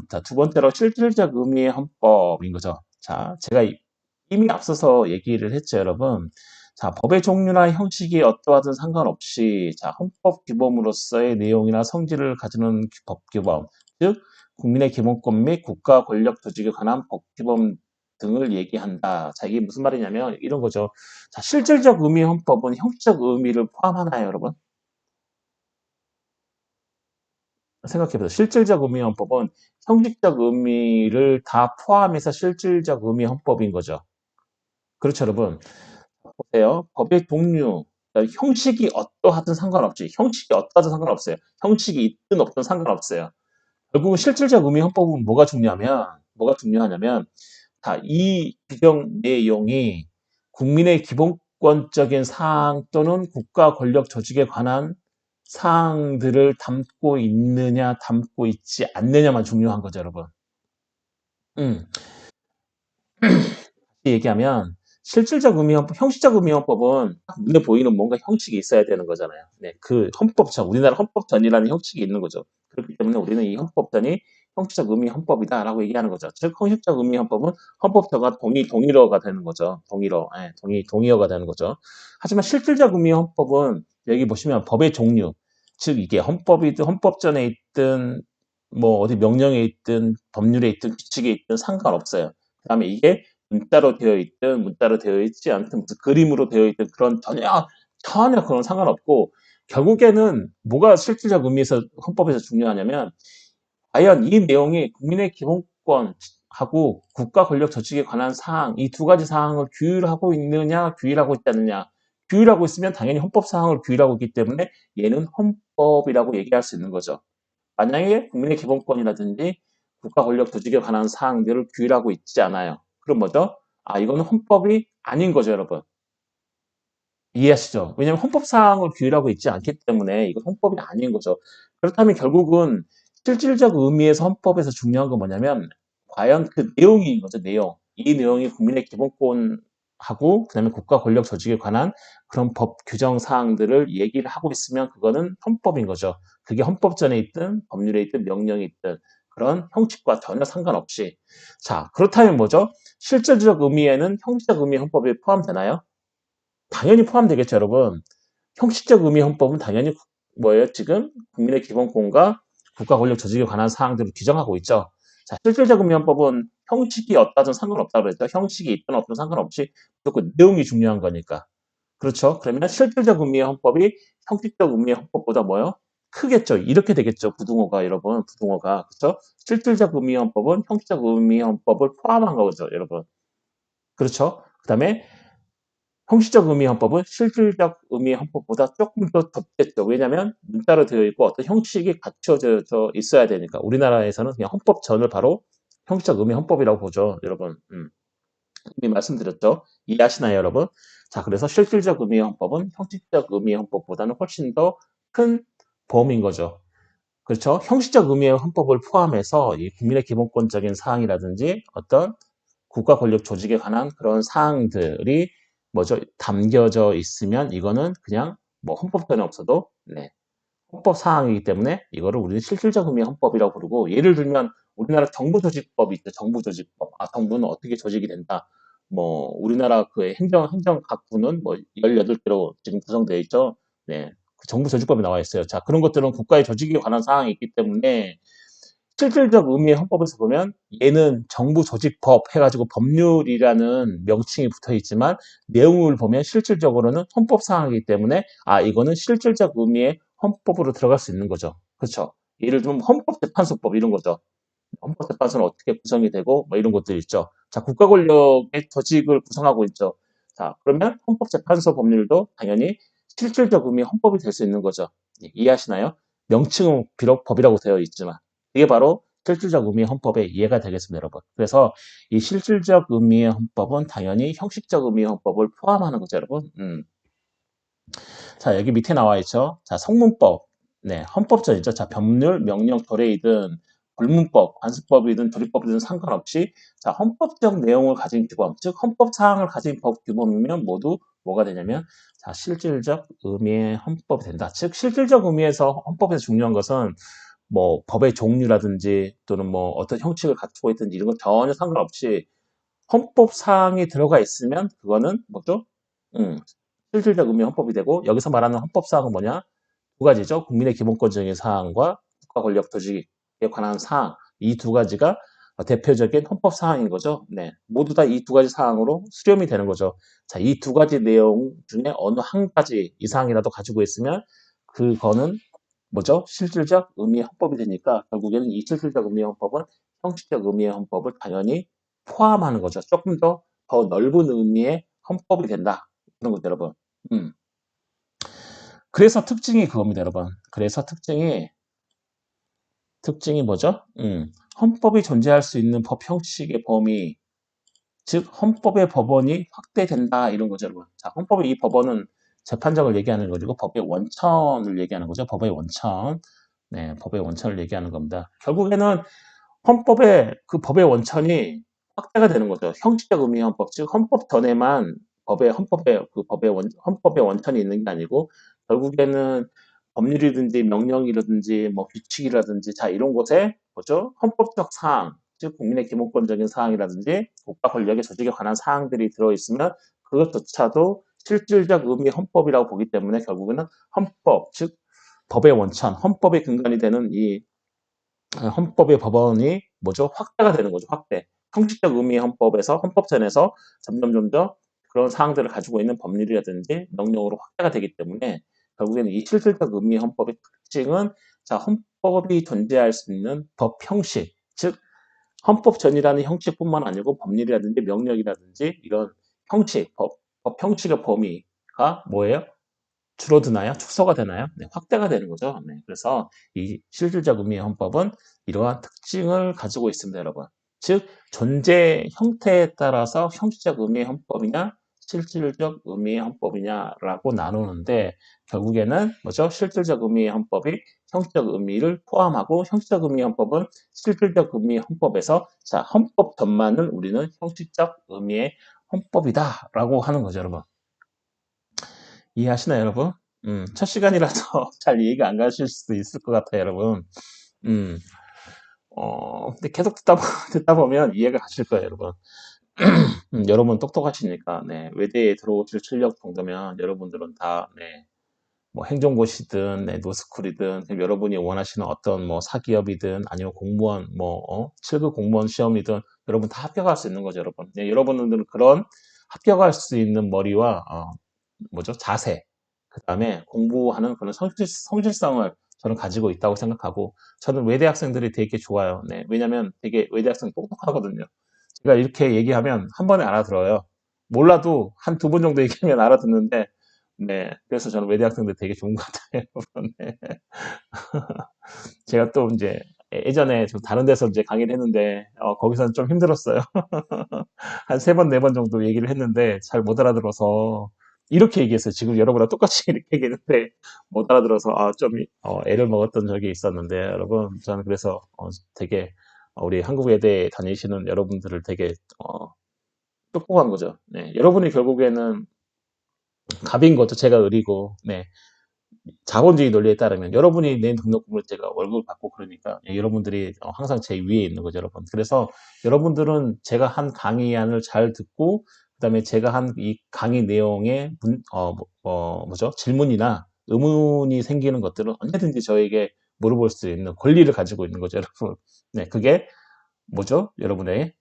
[SPEAKER 1] 자, 두 번째로 실질적 의미의 헌법인 거죠. 자, 제가 이미 앞서서 얘기를 했죠, 여러분. 자, 법의 종류나 형식이 어떠하든 상관없이 자, 헌법 규범으로서의 내용이나 성질을 가지는 법 규범, 즉 국민의 기본권 및 국가 권력 조직에 관한 법 규범 등을 얘기한다. 자, 이게 무슨 말이냐면 이런 거죠. 자, 실질적 의미의 헌법은 형식적 의미를 포함하나요, 여러분? 생각해보세요. 실질적 의미의 헌법은 형식적 의미를 다 포함해서 실질적 의미의 헌법인 거죠. 그렇죠, 여러분. 보세요. 법의 종류, 그러니까 형식이 어떠하든 상관없지. 형식이 어떠하든 상관없어요. 형식이 있든 없든 상관없어요. 결국은 실질적 의미 헌법은 뭐가 중요하냐면, 이 규정 내용이 국민의 기본권적인 사항 또는 국가 권력 조직에 관한 사항들을 담고 있느냐, 담고 있지 않느냐만 중요한 거죠, 여러분. 음, 얘기하면 실질적 의미헌법, 형식적 의미헌법은 눈에 보이는 뭔가 형식이 있어야 되는 거잖아요. 네, 그 헌법전, 우리나라 헌법전이라는 형식이 있는 거죠. 그렇기 때문에 우리는 이 헌법전이 형식적 의미 헌법이다라고 얘기하는 거죠. 즉 형식적 의미 헌법은 헌법처가 동일어가 되는 거죠. 동의어가 되는 거죠. 하지만 실질적 의미 헌법은 여기 보시면 법의 종류, 즉 이게 헌법이든 헌법전에 있든 뭐 어디 명령에 있든 법률에 있든 규칙에 있든 상관없어요. 그다음에 이게 문자로 되어 있든 문자로 되어 있지 않든 무슨 그림으로 되어 있든 그런 전혀 그런 상관없고 결국에는 뭐가 실질적 의미에서 헌법에서 중요하냐면 과연 이 내용이 국민의 기본권하고 국가 권력 조직에 관한 사항 이 두 가지 사항을 규율하고 있느냐 규율하고 있지 않느냐 규율하고 있으면 당연히 헌법 사항을 규율하고 있기 때문에 얘는 헌법이라고 얘기할 수 있는 거죠. 만약에 국민의 기본권이라든지 국가 권력 조직에 관한 사항들을 규율하고 있지 않아요. 그럼 뭐죠? 아, 이거는 헌법이 아닌 거죠, 여러분. 이해하시죠? 왜냐하면 헌법 사항을 규율하고 있지 않기 때문에 이건 헌법이 아닌 거죠. 그렇다면 결국은 실질적 의미에서 헌법에서 중요한 건 뭐냐면 과연 그 내용인 거죠, 내용. 이 내용이 국민의 기본권하고 그다음에 국가 권력 조직에 관한 그런 법 규정 사항들을 얘기를 하고 있으면 그거는 헌법인 거죠. 그게 헌법전에 있든 법률에 있든 명령에 있든 그런 형식과 전혀 상관없이. 자, 그렇다면 뭐죠? 실질적 의미에는 형식적 의미 헌법에 포함되나요? 당연히 포함되겠죠, 여러분. 형식적 의미 헌법은 당연히 뭐예요? 지금 국민의 기본권과 국가 권력 조직에 관한 사항들을 규정하고 있죠. 자, 실질적 의미 헌법은 형식이 어따든 상관없다고 그랬죠. 형식이 있든 없든 상관없이 무조건 내용이 중요한 거니까. 그렇죠? 그러면 실질적 의미의 헌법이 형식적 의미의 헌법보다 뭐요? 크겠죠. 이렇게 되겠죠. 부등호가 여러분, 부등호가 그렇죠? 실질적 의미의 헌법은 형식적 의미의 헌법을 포함한 거죠, 여러분. 그렇죠? 그다음에 형식적 의미 헌법은 실질적 의미의 헌법보다 조금 더 좁겠죠. 왜냐하면 문자로 되어 있고 어떤 형식이 갖춰져 있어야 되니까. 우리나라에서는 그냥 헌법전을 바로 형식적 의미 헌법이라고 보죠, 여러분. 이미 말씀드렸죠. 이해하시나요, 여러분? 자, 그래서 실질적 의미의 헌법은 형식적 의미의 헌법보다는 훨씬 더 큰 범위인 거죠. 그렇죠? 형식적 의미의 헌법을 포함해서 이 국민의 기본권적인 사항이라든지 어떤 국가 권력 조직에 관한 그런 사항들이 뭐죠? 담겨져 있으면 이거는 그냥 뭐 헌법전에 없어도 네, 헌법 사항이기 때문에 이거를 우리는 실질적 의미의 헌법이라고 부르고 예를 들면 우리나라 정부조직법이 있죠. 정부조직법. 아, 정부는 어떻게 조직이 된다. 뭐 우리나라 그 행정각부는 뭐 18개로 지금 구성되어 있죠. 네. 그 정부조직법이 나와 있어요. 자, 그런 것들은 국가의 조직에 관한 사항이 있기 때문에 실질적 의미의 헌법에서 보면 얘는 정부조직법 해가지고 법률이라는 명칭이 붙어 있지만 내용을 보면 실질적으로는 헌법 사항이기 때문에 아 이거는 실질적 의미의 헌법으로 들어갈 수 있는 거죠. 그렇죠? 예를 들면 헌법재판소법 이런 거죠. 헌법재판소는 어떻게 구성이 되고 뭐 이런 것들 있죠. 자, 국가 권력의 조직을 구성하고 있죠. 자, 그러면 헌법재판소 법률도 당연히 실질적 의미의 헌법이 될 수 있는 거죠. 예, 이해하시나요? 명칭은 비록 법이라고 되어 있지만 이게 바로 실질적 의미의 헌법의 이해가 되겠습니다, 여러분. 그래서 이 실질적 의미의 헌법은 당연히 형식적 의미의 헌법을 포함하는 거죠, 여러분. 자, 여기 밑에 나와 있죠. 자, 성문법. 네, 헌법전이죠. 자, 법률, 명령, 조례이든 불문법, 관습법이든 조리법이든 상관없이 자, 헌법적 내용을 가진 규범, 즉 헌법 사항을 가진 법 규범이면 모두 뭐가 되냐면 자, 실질적 의미의 헌법이 된다. 즉 실질적 의미에서 헌법에서 중요한 것은 뭐 법의 종류라든지 또는 뭐 어떤 형식을 갖추고 있든지 이런 건 전혀 상관없이 헌법 사항이 들어가 있으면 그거는 뭐죠? 음, 실질적 의미 헌법이 되고 여기서 말하는 헌법 사항은 뭐냐? 두 가지죠. 국민의 기본권적인 사항과 국가 권력 조직에 관한 사항. 이 두 가지가 대표적인 헌법 사항인 거죠. 네. 모두 다 이 두 가지 사항으로 수렴이 되는 거죠. 자, 이 두 가지 내용 중에 어느 한 가지 이상이라도 가지고 있으면 그거는 뭐죠? 실질적 의미의 헌법이 되니까 결국에는 이 실질적 의미의 헌법은 형식적 의미의 헌법을 당연히 포함하는 거죠. 조금 더 넓은 의미의 헌법이 된다. 그런 거죠, 여러분. 음. 그래서 특징이 그겁니다, 여러분. 그래서 특징이 뭐죠? 헌법이 존재할 수 있는 법 형식의 범위, 즉 헌법의 법원이 확대된다 이런 거죠, 여러분. 자, 헌법의 이 법원은 재판정을 얘기하는 거고 법의 원천을 얘기하는 거죠. 법의 원천. 네, 법의 원천을 얘기하는 겁니다. 결국에는 헌법의 그 법의 원천이 확대가 되는 거죠. 형식적 의미의 헌법, 즉 헌법 전에만 헌법의 원천이 있는 게 아니고 결국에는 법률이든지 명령이라든지 뭐 규칙이라든지 자 이런 것에 뭐죠? 헌법적 사항, 즉 국민의 기본권적인 사항이라든지 국가 권력의 조직에 관한 사항들이 들어있으면 그것조차도 실질적 의미의 헌법이라고 보기 때문에 결국에는 헌법, 즉 법의 원천, 헌법의 근간이 되는 이 헌법의 법원이 뭐죠? 확대가 되는 거죠. 확대. 형식적 의미의 헌법에서 헌법전에서 점점 그런 사항들을 가지고 있는 법률이라든지 명령으로 확대가 되기 때문에 결국에는 이 실질적 의미의 헌법의 특징은 자 헌법이 존재할 수 있는 법 형식, 즉 헌법전이라는 형식뿐만 아니고 법률이라든지 명령이라든지 이런 형식, 법 형식의 범위가 뭐예요? 줄어드나요? 축소가 되나요? 네, 확대가 되는 거죠. 네, 그래서 이 실질적 의미의 헌법은 이러한 특징을 가지고 있습니다, 여러분. 즉, 존재 형태에 따라서 형식적 의미의 헌법이냐, 실질적 의미의 헌법이냐라고 나누는데 결국에는 뭐죠? 실질적 의미의 헌법이 형식적 의미를 포함하고 형식적 의미의 헌법은 실질적 의미의 헌법에서 자, 헌법 전만을 우리는 형식적 의미의 헌법이다라고 하는 거죠, 여러분. 이해하시나요, 여러분? 첫 시간이라서 잘 이해가 안 가실 수도 있을 것 같아요, 여러분. 음, 근데 계속 듣다 보면 이해가 가실 거예요, 여러분. 여러분 똑똑하시니까, 네, 외대에 들어오실 실력 정도면 여러분들은 다, 네, 뭐 행정고시든, 네, 노스쿨이든, 여러분이 원하시는 어떤 뭐 사기업이든, 아니면 공무원, 뭐, 7급 공무원 시험이든, 여러분 다 합격할 수 있는 거죠, 여러분. 네, 여러분들은 그런 합격할 수 있는 머리와, 뭐죠? 자세. 그 다음에 공부하는 그런 성실성을 저는 가지고 있다고 생각하고, 저는 외대 학생들이 되게 좋아요. 네. 왜냐면 되게 외대 학생 똑똑하거든요. 제가 이렇게 얘기하면 한 번에 알아들어요. 몰라도 한 두 번 정도 얘기하면 알아듣는데, 네. 그래서 저는 외대 학생들 되게 좋은 것 같아요. 네. 제가 또 이제 예전에 좀 다른 데서 이제 강의를 했는데, 거기서는 좀 힘들었어요. 한 세 번, 네 번 정도 얘기를 했는데 잘 못 알아들어서 이렇게 얘기했어요. 지금 여러분랑 똑같이 이렇게 얘기했는데 못 알아들어서 좀 애를 먹었던 적이 있었는데 여러분 저는 그래서 되게 우리 한국 외대 다니시는 여러분들을 되게 똑똑한 거죠. 네, 여러분이 결국에는 갑인 거죠. 제가 을이고 네, 자본주의 논리에 따르면 여러분이 낸 등록금을 제가 월급을 받고 그러니까 여러분들이 항상 제 위에 있는 거죠, 여러분. 그래서 여러분들은 제가 한 강의안을 잘 듣고 그다음에 제가 한 이 강의 내용에 뭐죠? 질문이나 의문이 생기는 것들은 언제든지 저에게 물어볼 수 있는 권리를 가지고 있는 거죠, 여러분. 네, 그게 뭐죠? 여러분의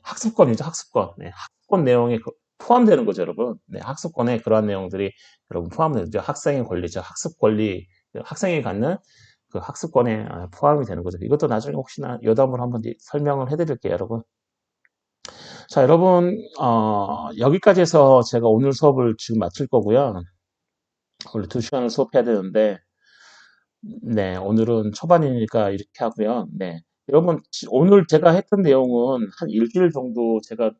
[SPEAKER 1] 학습권이죠, 학습권. 네, 학습권 내용에 포함되는 거죠, 여러분. 네, 학습권에 그러한 내용들이 여러분 포함되죠. 학생의 권리죠. 학습 권리, 학생이 갖는 그 학습권에 포함이 되는 거죠. 이것도 나중에 혹시나 여담으로 한번 설명을 해드릴게요, 여러분. 자, 여러분, 여기까지 해서 제가 오늘 수업을 지금 마칠 거고요. 원래 2시간을 수업해야 되는데, 네, 오늘은 초반이니까 이렇게 하고요. 네. 여러분, 오늘 제가 했던 내용은 한 일주일 정도 제가,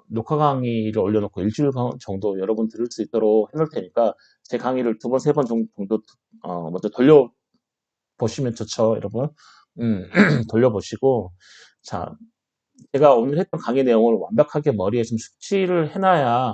[SPEAKER 1] 녹화 강의를 올려놓고 일주일 정도 여러분 들을 수 있도록 해놓을 테니까 제 강의를 두 번, 세 번 정도, 먼저 돌려보시면 좋죠, 여러분. 돌려보시고, 자, 제가 오늘 했던 강의 내용을 완벽하게 머리에 좀 숙지를 해놔야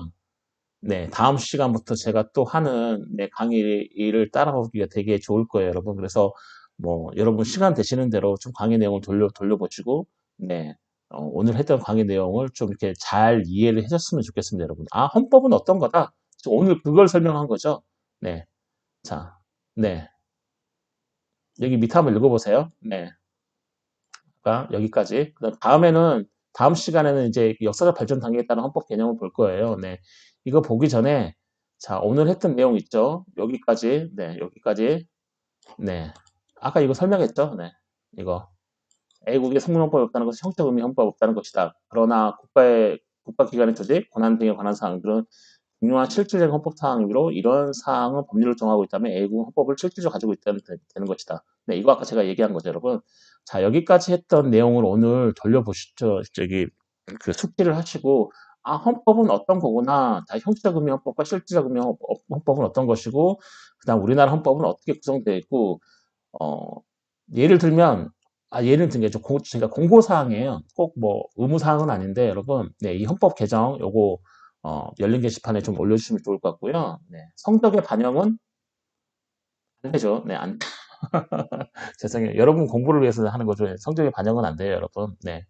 [SPEAKER 1] 네, 다음 시간부터 제가 또 하는 네, 강의를 따라오기가 되게 좋을 거예요, 여러분. 그래서 뭐 여러분 시간 되시는 대로 좀 강의 내용을 돌려보시고 네, 오늘 했던 강의 내용을 좀 이렇게 잘 이해를 해줬으면 좋겠습니다, 여러분. 아, 헌법은 어떤 거다? 오늘 그걸 설명한 거죠. 네, 자, 네, 여기 밑에 한번 읽어보세요. 네, 여기까지. 그다음 다음에는 다음 시간에는 이제 역사적 발전 단계에 따른 헌법 개념을 볼 거예요. 네. 이거 보기 전에 자, 오늘 했던 내용 있죠? 여기까지. 네, 여기까지. 네. 아까 이거 설명했죠? 네. 이거. 애국의 성문헌법이 없다는 것은 형적 의미 헌법 없다는 것이다. 그러나 국가기관의 조직, 권한 등에 관한 사항들은 중요한 실질적인 헌법 사항이므로 이런 사항은 법률을 정하고 있다면 애국 헌법을 실질적으로 가지고 있다면 되는 것이다. 네, 이거 아까 제가 얘기한 거죠, 여러분. 자, 여기까지 했던 내용을 오늘 돌려보시죠. 저기 그 숙지를 하시고 헌법은 어떤 거구나. 자, 형식적 의미 헌법과 실질적 의미 헌법은 어떤 것이고 그다음 우리나라 헌법은 어떻게 구성되어 있고 예를 들면 예를 든 게 좀 제가 공고 사항이에요. 꼭 뭐 의무 사항은 아닌데 여러분, 네, 이 헌법 개정 요거 열린 게시판에 좀 올려주시면 좋을 것 같고요. 네, 성적의 반영은 안 되죠. 네, 안, 죄송해요. 여러분 공부를 위해서 하는 거죠. 성적에 반영은 안 돼요, 여러분. 네.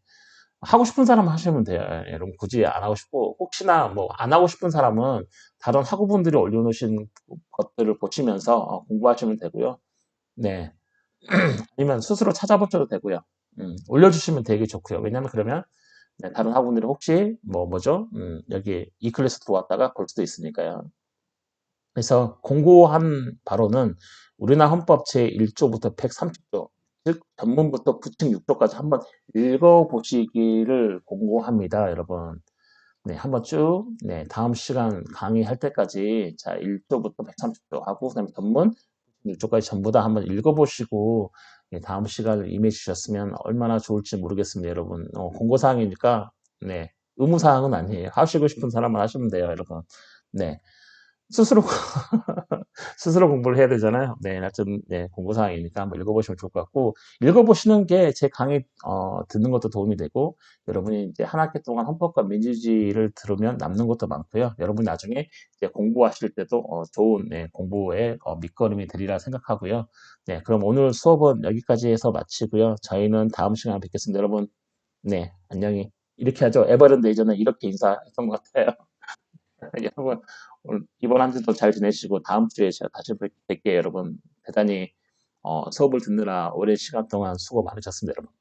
[SPEAKER 1] 하고 싶은 사람 하시면 돼요. 예, 여러분 굳이 안 하고 싶고 혹시나 뭐 안 하고 싶은 사람은 다른 학우분들이 올려놓으신 것들을 보시면서 공부하시면 되고요. 네. 아니면 스스로 찾아보셔도 되고요. 올려주시면 되게 좋고요. 왜냐면 그러면 네, 다른 학우분들이 혹시 뭐죠? 여기 이 클래스 들어왔다가 볼 수도 있으니까요. 그래서 공고한 바로는 우리나라 헌법 제1조부터 130조, 즉 전문부터 9층 6조까지 한번 읽어보시기를 공고합니다, 여러분. 네, 한번 쭉, 네, 다음 시간 강의할 때까지, 자, 1조부터 130조 하고, 그 다음에 전문 6조까지 전부 다 한번 읽어보시고, 네, 다음 시간을 임해 주셨으면 얼마나 좋을지 모르겠습니다, 여러분. 공고사항이니까, 네, 의무사항은 아니에요. 하시고 싶은 사람만 하시면 돼요, 여러분. 네. 스스로 스스로 공부를 해야 되잖아요. 네, 하여튼 네, 공부사항이니까 한번 읽어보시면 좋을 것 같고 읽어보시는 게 제 강의 듣는 것도 도움이 되고 여러분이 이제 한 학기 동안 헌법과 민주주의를 들으면 남는 것도 많고요. 여러분이 나중에 이제 공부하실 때도 좋은 네, 공부의 밑거름이 되리라 생각하고요. 네, 그럼 오늘 수업은 여기까지 해서 마치고요. 저희는 다음 시간에 뵙겠습니다. 여러분, 네, 안녕히 이렇게 하죠. 에버랜드 예전에 이렇게 인사했던 것 같아요. 여러분, 오늘 이번 한 주도 잘 지내시고 다음 주에 제가 다시 뵐게요, 여러분. 대단히 수업을 듣느라 오랜 시간 동안 수고 많으셨습니다, 여러분.